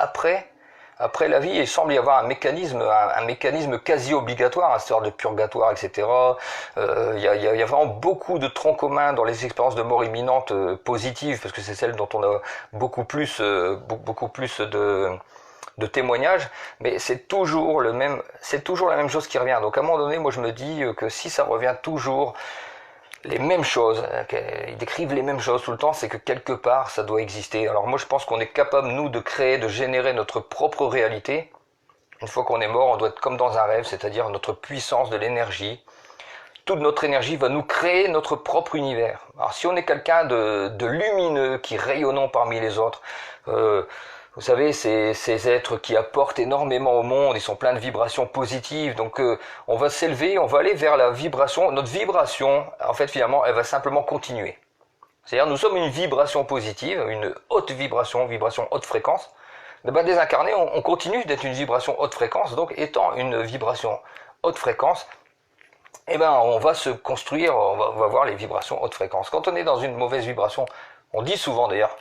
la vie. Il semble y avoir un mécanisme quasi obligatoire, une histoire de purgatoire, etc. Il y a vraiment beaucoup de troncs communs dans les expériences de mort imminente positives, parce que c'est celles dont on a beaucoup plus de témoignages, mais c'est toujours la même chose qui revient. Donc à un moment donné, moi je me dis que si ça revient toujours les mêmes choses, ils décrivent les mêmes choses tout le temps, c'est que quelque part ça doit exister. Alors moi je pense qu'on est capable, nous, de créer, de générer notre propre réalité. Une fois qu'on est mort, on doit être comme dans un rêve, c'est-à-dire notre puissance de l'énergie. Toute notre énergie va nous créer notre propre univers. Alors si on est quelqu'un de lumineux, qui rayonnons parmi les autres, vous savez, ces êtres qui apportent énormément au monde, ils sont pleins de vibrations positives, donc on va s'élever, on va aller vers la vibration. Notre vibration, en fait, finalement, elle va simplement continuer. C'est-à-dire, nous sommes une vibration positive, une haute vibration haute fréquence. Désincarné, on continue d'être une vibration haute fréquence, donc étant une vibration haute fréquence, on va se construire, on va voir les vibrations haute fréquence. Quand on est dans une mauvaise vibration, on dit souvent d'ailleurs,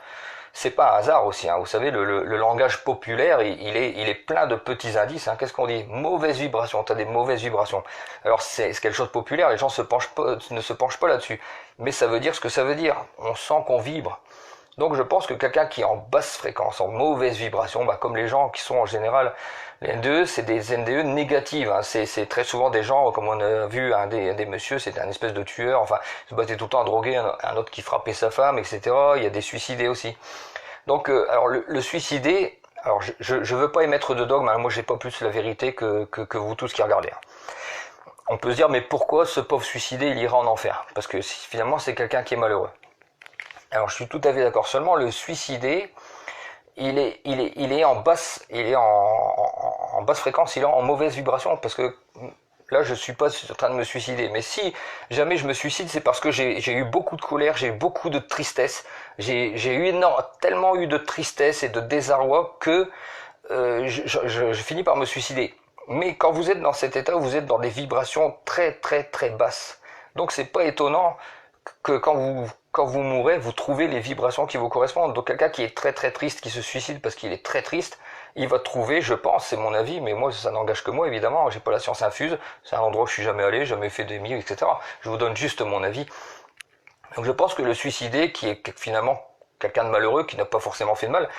c'est pas un hasard aussi, hein. Vous savez, le langage populaire, il est plein de petits indices, hein. Qu'est-ce qu'on dit? Mauvaise vibration, t'as des mauvaises vibrations. Alors c'est quelque chose de populaire, les gens ne se penchent pas là-dessus. Mais ça veut dire ce que ça veut dire. On sent qu'on vibre. Donc je pense que quelqu'un qui est en basse fréquence, en mauvaise vibration, comme les gens qui sont en général Les NDE, c'est des NDE négatives. Hein. C'est très souvent des gens, comme on a vu un des messieurs, c'était un espèce de tueur. Enfin, il se battait tout le temps à droguer, un autre qui frappait sa femme, etc. Il y a des suicidés aussi. Donc, alors le suicidé, alors je veux pas émettre de dogme. Hein. Moi, j'ai pas plus la vérité que vous tous qui regardez. Hein. On peut se dire, mais pourquoi ce pauvre suicidé, il ira en enfer? Parce que finalement, c'est quelqu'un qui est malheureux. Alors, je suis tout à fait d'accord. Seulement, le suicidé, il est en basse, en basse fréquence, il est en mauvaise vibration, parce que là, je suis pas en train de me suicider. Mais si jamais je me suicide, c'est parce que j'ai eu beaucoup de colère, j'ai eu beaucoup de tristesse, j'ai eu tellement eu de tristesse et de désarroi que je finis par me suicider. Mais quand vous êtes dans cet état, vous êtes dans des vibrations très très très basses. Donc c'est pas étonnant que quand vous mourrez, vous trouvez les vibrations qui vous correspondent. Donc quelqu'un qui est très très triste, qui se suicide parce qu'il est très triste, il va trouver, je pense, c'est mon avis, mais moi ça n'engage que moi évidemment, j'ai pas la science infuse, c'est un endroit où je suis jamais allé, jamais fait des milliers, etc. Je vous donne juste mon avis. Donc je pense que le suicidé, qui est finalement quelqu'un de malheureux, qui n'a pas forcément fait de mal,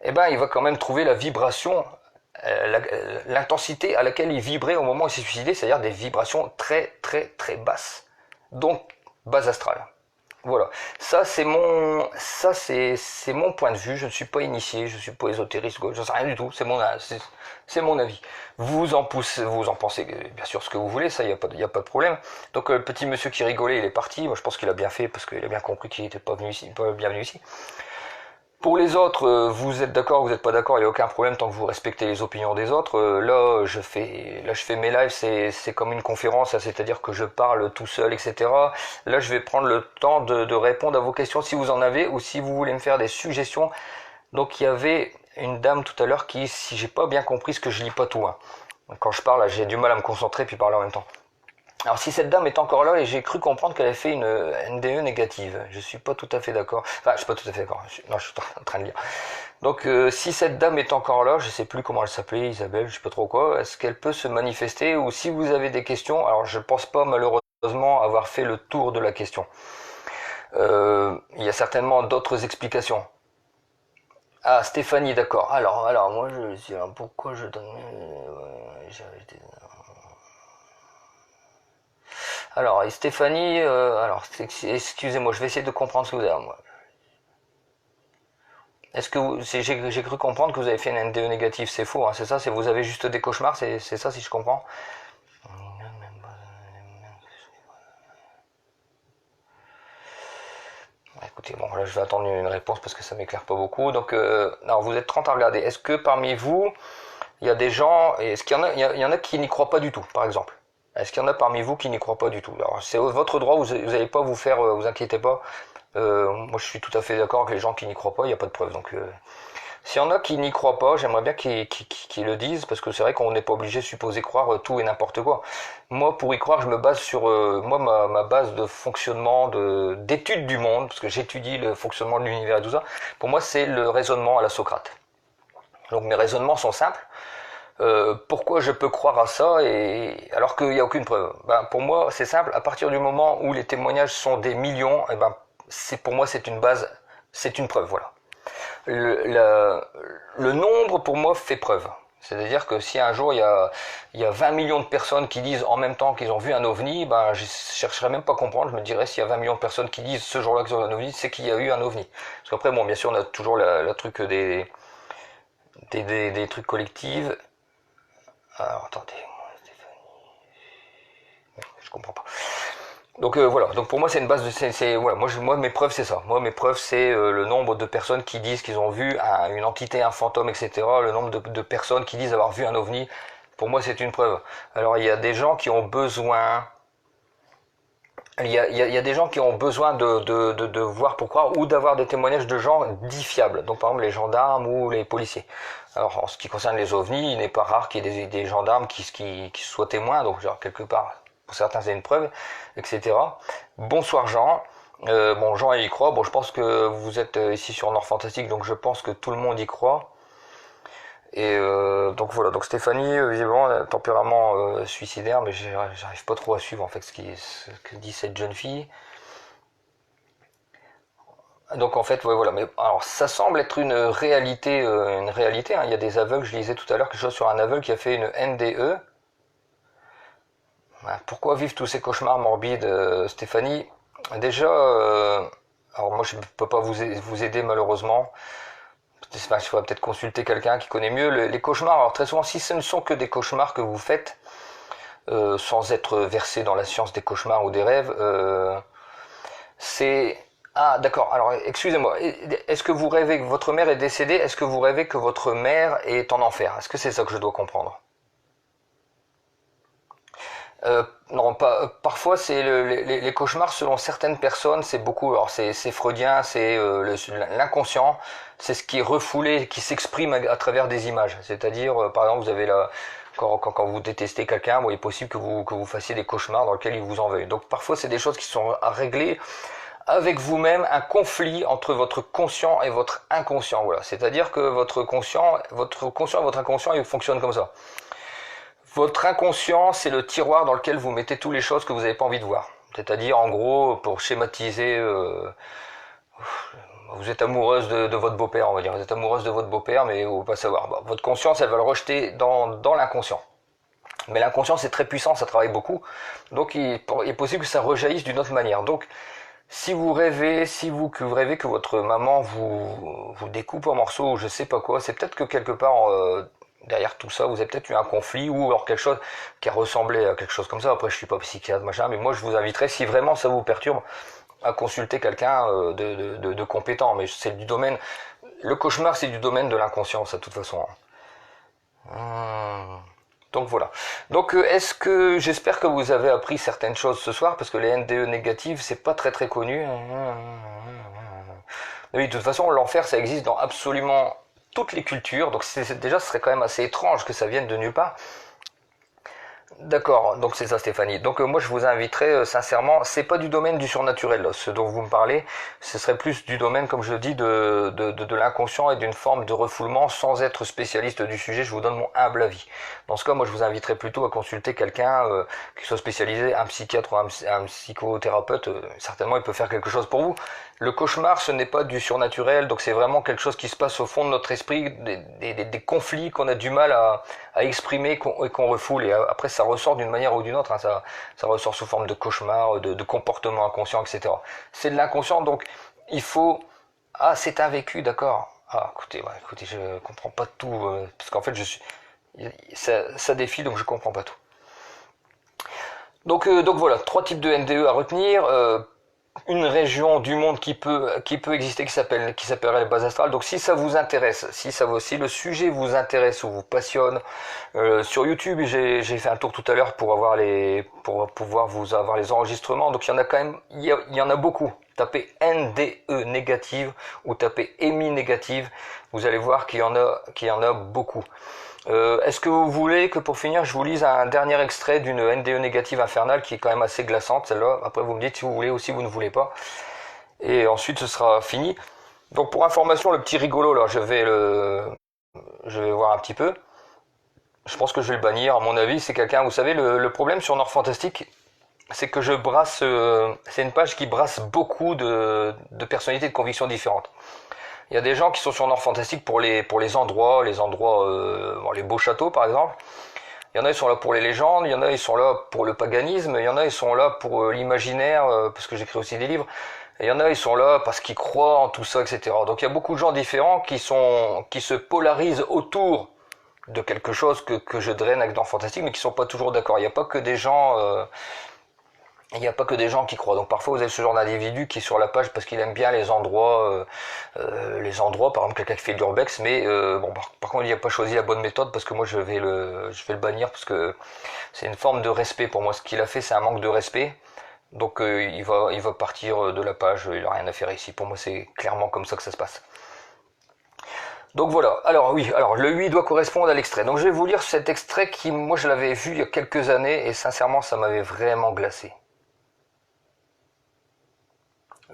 eh ben il va quand même trouver la vibration, l'intensité à laquelle il vibrait au moment où il s'est suicidé, c'est-à-dire des vibrations très très très basses. Donc base astrale. Voilà, c'est mon point de vue. Je ne suis pas initié, je suis pas ésotériste, je ne sais rien du tout. C'est mon avis. Vous en pensez bien sûr ce que vous voulez, ça y a pas de problème. Donc le petit monsieur qui rigolait, il est parti. Moi je pense qu'il a bien fait parce qu'il a bien compris qu'il n'était pas bienvenu ici. Pour les autres, vous êtes d'accord, vous n'êtes pas d'accord, il n'y a aucun problème tant que vous respectez les opinions des autres. Là, je fais mes lives, c'est comme une conférence, c'est-à-dire que je parle tout seul, etc. Là, je vais prendre le temps de répondre à vos questions si vous en avez ou si vous voulez me faire des suggestions. Donc, il y avait une dame tout à l'heure qui, si j'ai pas bien compris, ce que je lis pas tout. Hein. Quand je parle, j'ai du mal à me concentrer puis parler en même temps. Alors si cette dame est encore là, et j'ai cru comprendre qu'elle avait fait une NDE négative, je suis pas tout à fait d'accord. Enfin, je suis pas tout à fait d'accord. Je suis en train de lire. Donc si cette dame est encore là, je sais plus comment elle s'appelait, Isabelle, je sais pas trop quoi, est-ce qu'elle peut se manifester? Ou si vous avez des questions, alors je pense pas malheureusement avoir fait le tour de la question. Il y a certainement d'autres explications. Ah, Stéphanie, d'accord. Alors moi je sais pourquoi je donne... Alors, et Stéphanie, excusez-moi, je vais essayer de comprendre ce que vous avez. Moi. Est-ce que j'ai cru comprendre que vous avez fait une NDE négative, c'est faux, hein, c'est ça, vous avez juste des cauchemars, c'est ça si je comprends. Écoutez, bon, là je vais attendre une réponse parce que ça m'éclaire pas beaucoup. Donc, alors vous êtes 30 à regarder. Est-ce que parmi vous, il y a des gens, est-ce qu'il y en a qui n'y croient pas du tout, par exemple? Est-ce qu'il y en a parmi vous qui n'y croient pas du tout? Alors c'est votre droit, vous n'allez pas vous faire, vous inquiétez pas. Moi je suis tout à fait d'accord avec les gens qui n'y croient pas, il n'y a pas de preuve. Donc s'il y en a qui n'y croient pas, j'aimerais bien qu'ils le disent, parce que c'est vrai qu'on n'est pas obligé de supposer croire tout et n'importe quoi. Moi pour y croire, je me base sur ma base de fonctionnement, d'étude du monde, parce que j'étudie le fonctionnement de l'univers et tout ça. Pour moi c'est le raisonnement à la Socrate. Donc mes raisonnements sont simples. Pourquoi je peux croire à ça alors qu'il n'y a aucune preuve? Pour moi c'est simple, à partir du moment où les témoignages sont des millions, pour moi c'est une base, c'est une preuve, voilà. Le nombre pour moi fait preuve. C'est-à-dire que si un jour il y a 20 millions de personnes qui disent en même temps qu'ils ont vu un ovni, je chercherais même pas à comprendre, je me dirais s'il y a 20 millions de personnes qui disent ce jour-là qu'ils ont vu un ovni, c'est qu'il y a eu un ovni. Parce qu'après bon bien sûr on a toujours le truc des trucs collectifs. Alors attendez, je comprends pas. Donc voilà, donc pour moi c'est une base de... voilà, moi mes preuves c'est ça. Moi mes preuves c'est le nombre de personnes qui disent qu'ils ont vu une entité, un fantôme, etc. Le nombre de personnes qui disent avoir vu un ovni. Pour moi c'est une preuve. Alors il y a des gens qui ont besoin... Il y a des gens qui ont besoin de voir pour croire ou d'avoir des témoignages de gens dits fiables. Donc par exemple les gendarmes ou les policiers. Alors en ce qui concerne les ovnis, il n'est pas rare qu'il y ait des gendarmes qui soient témoins. Donc genre quelque part, pour certains c'est une preuve, etc. Bonsoir Jean. Bon Jean il y croit. Bon je pense que vous êtes ici sur Nord Fantastique, donc je pense que tout le monde y croit. Et donc voilà, donc Stéphanie, visiblement, tempérament suicidaire, mais j'arrive pas trop à suivre en fait ce que dit cette jeune fille. Donc en fait, ouais, voilà. Mais alors ça semble être une réalité, hein. Il y a des aveugles. Je lisais tout à l'heure quelque chose sur un aveugle qui a fait une NDE. Pourquoi vivre tous ces cauchemars morbides, Stéphanie? Déjà, alors moi je ne peux pas vous aider malheureusement. Enfin, il faudrait peut-être consulter quelqu'un qui connaît mieux les cauchemars. Alors très souvent, si ce ne sont que des cauchemars que vous faites, sans être versé dans la science des cauchemars ou des rêves, c'est... Ah d'accord, alors excusez-moi, est-ce que vous rêvez que votre mère est décédée? Est-ce que vous rêvez que votre mère est en enfer? Est-ce que c'est ça que je dois comprendre? Non, pas. Parfois, c'est les cauchemars selon certaines personnes, c'est beaucoup. Alors, c'est freudien, c'est l'inconscient, c'est ce qui est refoulé, qui s'exprime à travers des images. C'est-à-dire, par exemple, vous avez quand vous détestez quelqu'un, bon, il est possible que vous fassiez des cauchemars dans lesquels il vous en veuille. Donc, parfois, c'est des choses qui sont à régler avec vous-même, un conflit entre votre conscient et votre inconscient. Voilà. C'est-à-dire que votre conscient et votre inconscient, ils fonctionnent comme ça. Votre inconscient, c'est le tiroir dans lequel vous mettez toutes les choses que vous n'avez pas envie de voir. C'est-à-dire, en gros, pour schématiser, vous êtes amoureuse de votre beau-père, on va dire. Vous êtes amoureuse de votre beau-père, mais vous ne pouvez pas savoir. Bon, votre conscience, elle va le rejeter dans l'inconscient. Mais l'inconscient, c'est très puissant, ça travaille beaucoup. Donc, il est possible que ça rejaillisse d'une autre manière. Donc, si vous rêvez que votre maman vous découpe en morceaux ou je sais pas quoi, c'est peut-être que quelque part... derrière tout ça, vous avez peut-être eu un conflit ou alors quelque chose qui a ressemblé à quelque chose comme ça. Après, je suis pas psychiatre, machin, mais moi, je vous inviterais, si vraiment ça vous perturbe, à consulter quelqu'un de compétent. Mais c'est du domaine... Le cauchemar, c'est du domaine de l'inconscience, de toute façon. Donc voilà. Donc j'espère que vous avez appris certaines choses ce soir, parce que les NDE négatives, c'est pas très très connu. Oui, de toute façon, l'enfer, ça existe dans absolument toutes les cultures, donc déjà ce serait quand même assez étrange que ça vienne de nulle part. D'accord, donc c'est ça Stéphanie. Donc moi je vous inviterais sincèrement, c'est pas du domaine du surnaturel, là, ce dont vous me parlez, ce serait plus du domaine, comme je le dis, de l'inconscient et d'une forme de refoulement sans être spécialiste du sujet, je vous donne mon humble avis. Dans ce cas, moi je vous inviterais plutôt à consulter quelqu'un qui soit spécialisé, un psychiatre ou un psychothérapeute, certainement il peut faire quelque chose pour vous. Le cauchemar, ce n'est pas du surnaturel, donc c'est vraiment quelque chose qui se passe au fond de notre esprit, des conflits qu'on a du mal à exprimer et qu'on refoule, et après ça ressort d'une manière ou d'une autre, hein, ça ressort sous forme de cauchemar, de comportement inconscient, etc. C'est de l'inconscient, donc il faut... Ah, c'est un vécu, d'accord. Ah, écoutez, je comprends pas tout, parce qu'en fait, ça défie, donc je comprends pas tout. Donc voilà, 3 types de NDE à retenir. Une région du monde qui peut exister qui s'appellerait les bases astrales. Donc si ça vous intéresse, si le sujet vous intéresse ou vous passionne, sur YouTube j'ai fait un tour tout à l'heure pour pouvoir vous avoir les enregistrements. Donc il y en a quand même, il y en a beaucoup. Tapez NDE négative ou tapez EMI négative, vous allez voir qu'il y en a beaucoup. Est-ce que vous voulez que pour finir je vous lise un dernier extrait d'une NDE négative infernale qui est quand même assez glaçante celle-là? Après vous me dites si vous voulez ou si vous ne voulez pas. Et ensuite ce sera fini. Donc pour information, le petit rigolo là, je vais voir un petit peu. Je pense que je vais le bannir, à mon avis c'est quelqu'un, vous savez le problème sur Nord Fantastique, c'est que je brasse, c'est une page qui brasse beaucoup de personnalités de convictions différentes. Il y a des gens qui sont sur Nord Fantastique pour les endroits, les beaux châteaux par exemple. Il y en a, ils sont là pour les légendes, il y en a, ils sont là pour le paganisme, il y en a, ils sont là pour l'imaginaire, parce que j'écris aussi des livres. Et il y en a, ils sont là parce qu'ils croient en tout ça, etc. Donc il y a beaucoup de gens différents qui se polarisent autour de quelque chose que je draine avec Nord Fantastique, mais qui sont pas toujours d'accord. Il n'y a pas que des gens... Il n'y a pas que des gens qui croient. Donc parfois vous avez ce genre d'individu qui est sur la page parce qu'il aime bien les endroits, par exemple quelqu'un qui fait de l'urbex, mais bon par contre il n'a pas choisi la bonne méthode, parce que moi je vais le bannir, parce que c'est une forme de respect pour moi. Ce qu'il a fait, c'est un manque de respect. Donc il va partir de la page, il n'a rien à faire ici. Pour moi c'est clairement comme ça que ça se passe. Donc voilà, alors le 8 doit correspondre à l'extrait. Donc je vais vous lire cet extrait qui, moi je l'avais vu il y a quelques années et sincèrement ça m'avait vraiment glacé.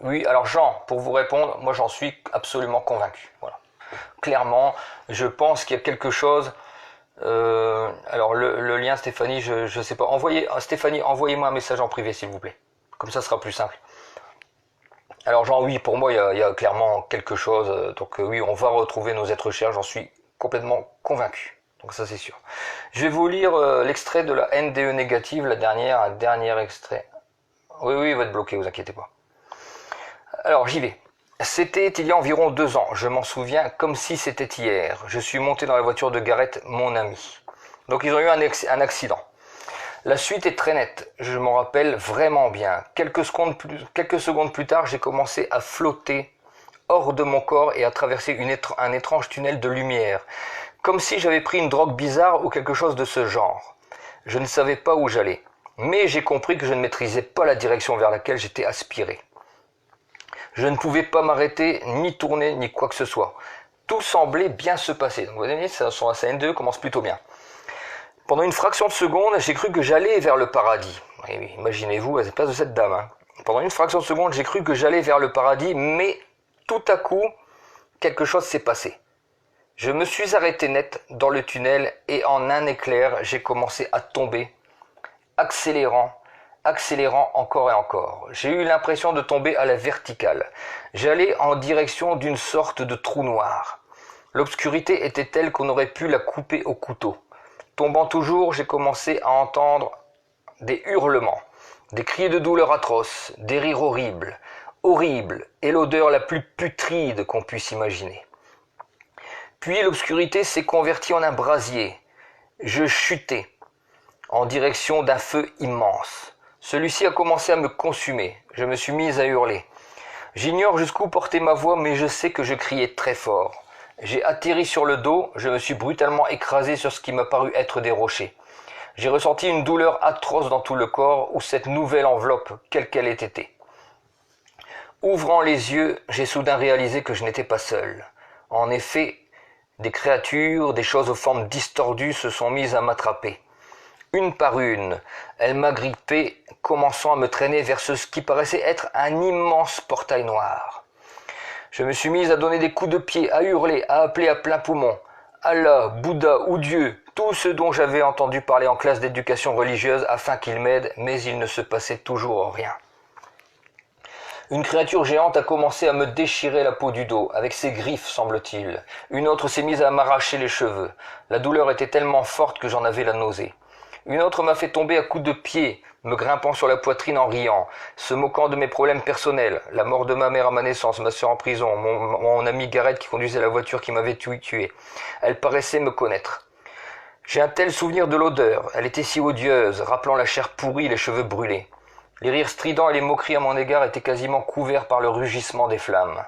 Oui, alors Jean, pour vous répondre, moi j'en suis absolument convaincu. Voilà. Clairement, je pense qu'il y a quelque chose... alors le lien Stéphanie, je sais pas. Stéphanie, envoyez-moi un message en privé s'il vous plaît. Comme ça sera plus simple. Alors genre oui, pour moi il y a clairement quelque chose, donc oui, on va retrouver nos êtres chers, j'en suis complètement convaincu. Donc ça c'est sûr. Je vais vous lire l'extrait de la NDE négative, un dernier extrait. Oui, il va être bloqué, vous inquiétez pas. Alors j'y vais. C'était il y a environ 2 ans, je m'en souviens comme si c'était hier. Je suis monté dans la voiture de Gareth, mon ami. Donc ils ont eu un accident. La suite est très nette, je m'en rappelle vraiment bien. Quelques secondes plus tard, j'ai commencé à flotter hors de mon corps et à traverser un étrange tunnel de lumière, comme si j'avais pris une drogue bizarre ou quelque chose de ce genre. Je ne savais pas où j'allais, mais j'ai compris que je ne maîtrisais pas la direction vers laquelle j'étais aspiré. Je ne pouvais pas m'arrêter, ni tourner, ni quoi que ce soit. Tout semblait bien se passer. Donc vous voyez, sa NDE commence plutôt bien. Pendant une fraction de seconde, j'ai cru que j'allais vers le paradis. Oui, imaginez-vous à la place de cette dame. Pendant une fraction de seconde, j'ai cru que j'allais vers le paradis, mais tout à coup, quelque chose s'est passé. Je me suis arrêté net dans le tunnel et en un éclair, j'ai commencé à tomber, accélérant encore et encore. J'ai eu l'impression de tomber à la verticale. J'allais en direction d'une sorte de trou noir. L'obscurité était telle qu'on aurait pu la couper au couteau. Tombant toujours, j'ai commencé à entendre des hurlements, des cris de douleur atroces, des rires horribles, et l'odeur la plus putride qu'on puisse imaginer. Puis l'obscurité s'est convertie en un brasier. Je chutais en direction d'un feu immense. Celui-ci a commencé à me consumer. Je me suis mise à hurler. J'ignore jusqu'où portait ma voix, mais je sais que je criais très fort. J'ai atterri sur le dos, je me suis brutalement écrasé sur ce qui m'a paru être des rochers. J'ai ressenti une douleur atroce dans tout le corps, ou cette nouvelle enveloppe, quelle qu'elle ait été. Ouvrant les yeux, j'ai soudain réalisé que je n'étais pas seul. En effet, des créatures, des choses aux formes distordues se sont mises à m'attraper. Une par une, elle m'a grippé, commençant à me traîner vers ce qui paraissait être un immense portail noir. Je me suis mise à donner des coups de pied, à hurler, à appeler à plein poumon. Allah, Bouddha ou Dieu, tout ce dont j'avais entendu parler en classe d'éducation religieuse afin qu'il m'aide, mais il ne se passait toujours rien. Une créature géante a commencé à me déchirer la peau du dos, avec ses griffes, semble-t-il. Une autre s'est mise à m'arracher les cheveux. La douleur était tellement forte que j'en avais la nausée. Une autre m'a fait tomber à coups de pied, me grimpant sur la poitrine en riant, se moquant de mes problèmes personnels, la mort de ma mère à ma naissance, ma sœur en prison, mon ami Gareth qui conduisait la voiture qui m'avait tué. Elle paraissait me connaître. J'ai un tel souvenir de l'odeur, elle était si odieuse, rappelant la chair pourrie, les cheveux brûlés. Les rires stridents et les moqueries à mon égard étaient quasiment couverts par le rugissement des flammes.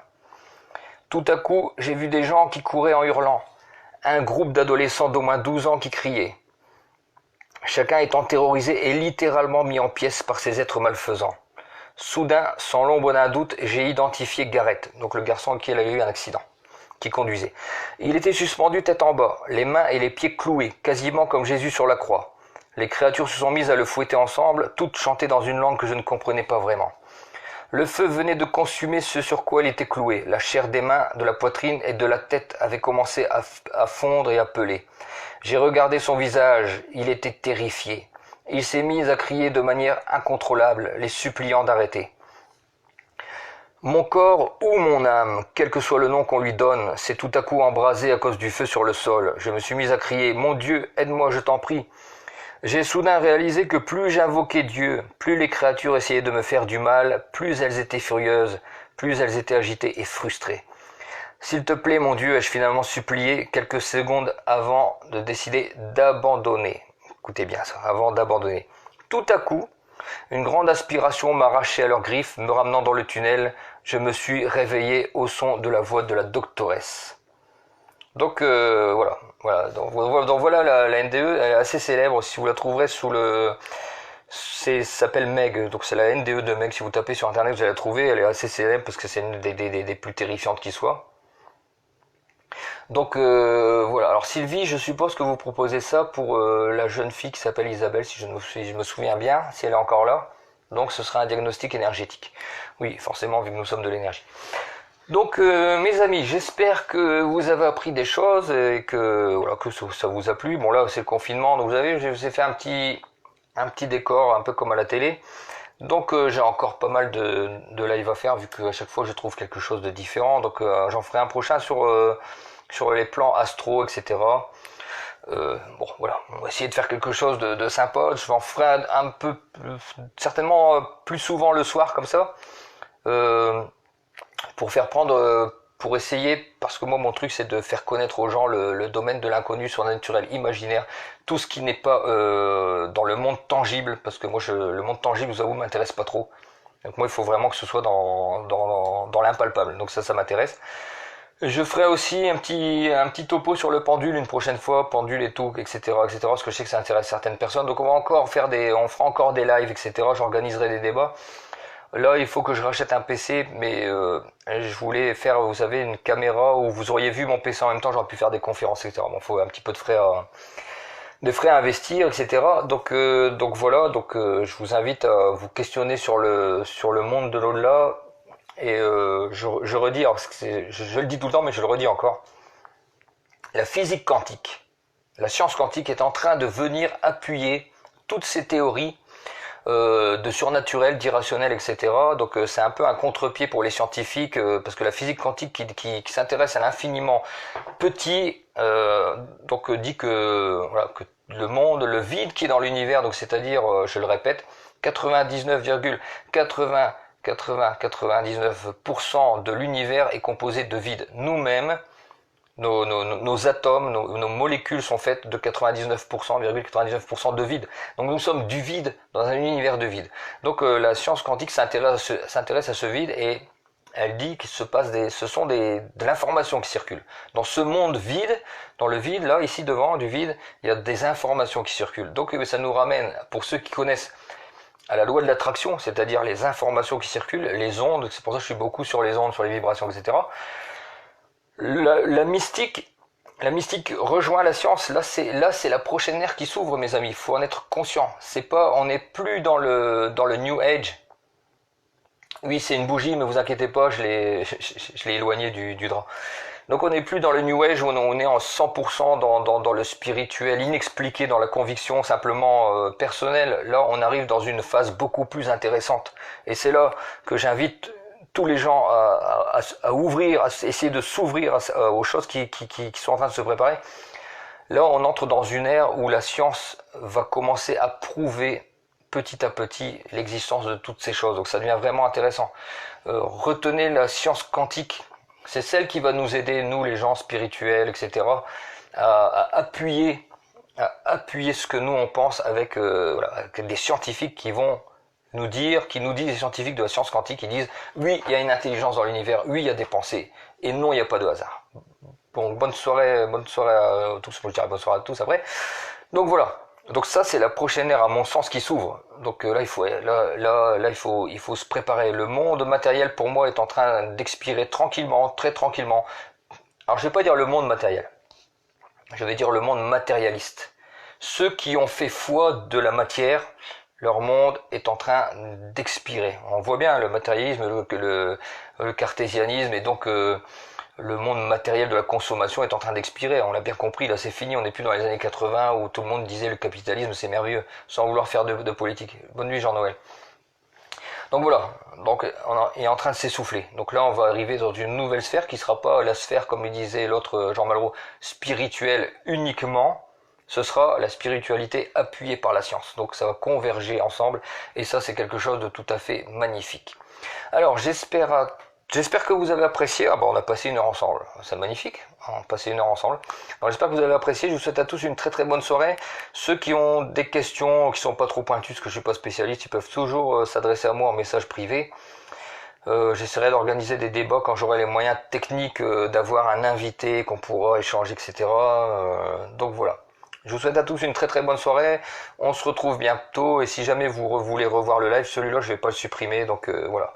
Tout à coup, j'ai vu des gens qui couraient en hurlant, un groupe d'adolescents d'au moins 12 ans qui criaient. Chacun étant terrorisé et littéralement mis en pièces par ces êtres malfaisants. Soudain, sans l'ombre d'un doute, j'ai identifié Gareth, donc le garçon qui avait eu un accident, qui conduisait. Il était suspendu tête en bas, les mains et les pieds cloués, quasiment comme Jésus sur la croix. Les créatures se sont mises à le fouetter ensemble, toutes chantaient dans une langue que je ne comprenais pas vraiment. Le feu venait de consumer ce sur quoi il était cloué. La chair des mains, de la poitrine et de la tête avait commencé à fondre et à peler. J'ai regardé son visage, il était terrifié. Il s'est mis à crier de manière incontrôlable, les suppliant d'arrêter. Mon corps ou mon âme, quel que soit le nom qu'on lui donne, s'est tout à coup embrasé à cause du feu sur le sol. Je me suis mis à crier « Mon Dieu, aide-moi, je t'en prie !» J'ai soudain réalisé que plus j'invoquais Dieu, plus les créatures essayaient de me faire du mal, plus elles étaient furieuses, plus elles étaient agitées et frustrées. S'il te plaît, mon Dieu, ai-je finalement supplié quelques secondes avant de décider d'abandonner. Écoutez bien ça, avant d'abandonner. Tout à coup, une grande aspiration m'arrachait à leurs griffes, me ramenant dans le tunnel. Je me suis réveillé au son de la voix de la doctoresse. Donc voilà. Donc voilà la NDE, elle est assez célèbre. Si vous la trouverez sous le... ça s'appelle Meg, donc c'est la NDE de Meg. Si vous tapez sur internet, vous allez la trouver. Elle est assez célèbre parce que c'est une des plus terrifiantes qui soit. Donc voilà. Alors Sylvie, je suppose que vous proposez ça pour la jeune fille qui s'appelle Isabelle, si je me souviens bien, si elle est encore là. Donc ce sera un diagnostic énergétique. Oui, forcément, vu que nous sommes de l'énergie. Donc mes amis, j'espère que vous avez appris des choses et que voilà que ça vous a plu. Bon là c'est le confinement, donc vous avez, je vous ai fait un petit décor un peu comme à la télé. Donc j'ai encore pas mal de live à faire vu qu'à chaque fois je trouve quelque chose de différent. Donc j'en ferai un prochain sur les plans astro, etc. Bon voilà, on va essayer de faire quelque chose de sympa. Je en ferai un peu, certainement plus souvent le soir comme ça, pour faire prendre, pour essayer, parce que moi mon truc c'est de faire connaître aux gens le domaine de l'inconnu, surnaturel, imaginaire, tout ce qui n'est pas dans le monde tangible, parce que moi le monde tangible, vous avoue, m'intéresse pas trop. Donc moi il faut vraiment que ce soit dans l'impalpable, donc ça m'intéresse. Je ferai aussi un petit topo sur le pendule une prochaine fois, pendule et tout, etc., etc., parce que je sais que ça intéresse certaines personnes. Donc on fera encore des lives, etc. J'organiserai des débats. Là, il faut que je rachète un PC, mais je voulais faire, vous savez, une caméra où vous auriez vu mon PC en même temps, j'aurais pu faire des conférences, etc. Bon, il faut un petit peu de frais à investir, etc. Donc voilà, je vous invite à vous questionner sur le monde de l'au-delà. Et je redis, alors je le dis tout le temps, mais je le redis encore, la physique quantique, la science quantique est en train de venir appuyer toutes ces théories de surnaturel, d'irrationnel, etc. Donc c'est un peu un contre-pied pour les scientifiques, parce que la physique quantique qui s'intéresse à l'infiniment petit, dit que, voilà, que le monde, le vide qui est dans l'univers, donc c'est-à-dire, je le répète, 99% de l'univers est composé de vide. Nous-mêmes, nos atomes, nos molécules sont faites de 99% de vide. Donc nous sommes du vide dans un univers de vide. Donc la science quantique s'intéresse à ce vide et elle dit qu'il se passe de l'information qui circule. Dans ce monde vide, dans le vide, là, ici devant, du vide, il y a des informations qui circulent. Donc ça nous ramène, pour ceux qui connaissent, à la loi de l'attraction, c'est-à-dire les informations qui circulent, les ondes, c'est pour ça que je suis beaucoup sur les ondes, sur les vibrations, etc. La mystique rejoint la science. Là, c'est la prochaine ère qui s'ouvre, mes amis. Il faut en être conscient. On n'est plus dans le New Age. Oui, c'est une bougie, mais vous inquiétez pas, je l'ai éloigné du drap. Donc on n'est plus dans le New Age où on est en 100% dans le spirituel, inexpliqué, dans la conviction simplement personnelle. Là, on arrive dans une phase beaucoup plus intéressante. Et c'est là que j'invite tous les gens à ouvrir, à essayer de s'ouvrir aux choses qui sont en train de se préparer. Là, on entre dans une ère où la science va commencer à prouver petit à petit l'existence de toutes ces choses. Donc ça devient vraiment intéressant. Retenez la science quantique. C'est celle qui va nous aider, nous les gens spirituels, etc., à appuyer ce que nous on pense avec des scientifiques qui nous disent, les scientifiques de la science quantique, qui disent oui, il y a une intelligence dans l'univers, oui, il y a des pensées, et non, il n'y a pas de hasard. Bon, bonne soirée à tous, je dirais bonne soirée à tous après. Donc voilà. Donc ça, c'est la prochaine ère, à mon sens, qui s'ouvre. Donc là, il faut se préparer. Le monde matériel, pour moi, est en train d'expirer tranquillement, très tranquillement. Alors, je vais pas dire le monde matériel. Je vais dire le monde matérialiste. Ceux qui ont fait foi de la matière, leur monde est en train d'expirer. On voit bien le matérialisme, le cartésianisme, et donc le monde matériel de la consommation est en train d'expirer. On l'a bien compris, là c'est fini, on n'est plus dans les années 80 où tout le monde disait le capitalisme c'est merveilleux, sans vouloir faire de politique. Bonne nuit Jean-Noël. Donc voilà, on est en train de s'essouffler. Donc là on va arriver dans une nouvelle sphère qui sera pas la sphère, comme il disait l'autre Jean Malraux, spirituelle uniquement. Ce sera la spiritualité appuyée par la science. Donc ça va converger ensemble et ça c'est quelque chose de tout à fait magnifique. Alors j'espère que vous avez apprécié. Ah bon, on a passé 1 heure ensemble, c'est magnifique, on a passé 1 heure ensemble. Alors j'espère que vous avez apprécié, je vous souhaite à tous une très très bonne soirée. Ceux qui ont des questions, qui sont pas trop pointues, parce que je suis pas spécialiste, ils peuvent toujours s'adresser à moi en message privé. J'essaierai d'organiser des débats quand j'aurai les moyens techniques d'avoir un invité, qu'on pourra échanger, etc. Donc voilà. Je vous souhaite à tous une très très bonne soirée, on se retrouve bientôt, et si jamais vous voulez revoir le live, celui-là je vais pas le supprimer, donc voilà.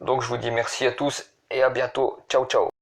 Donc je vous dis merci à tous, et à bientôt, ciao ciao.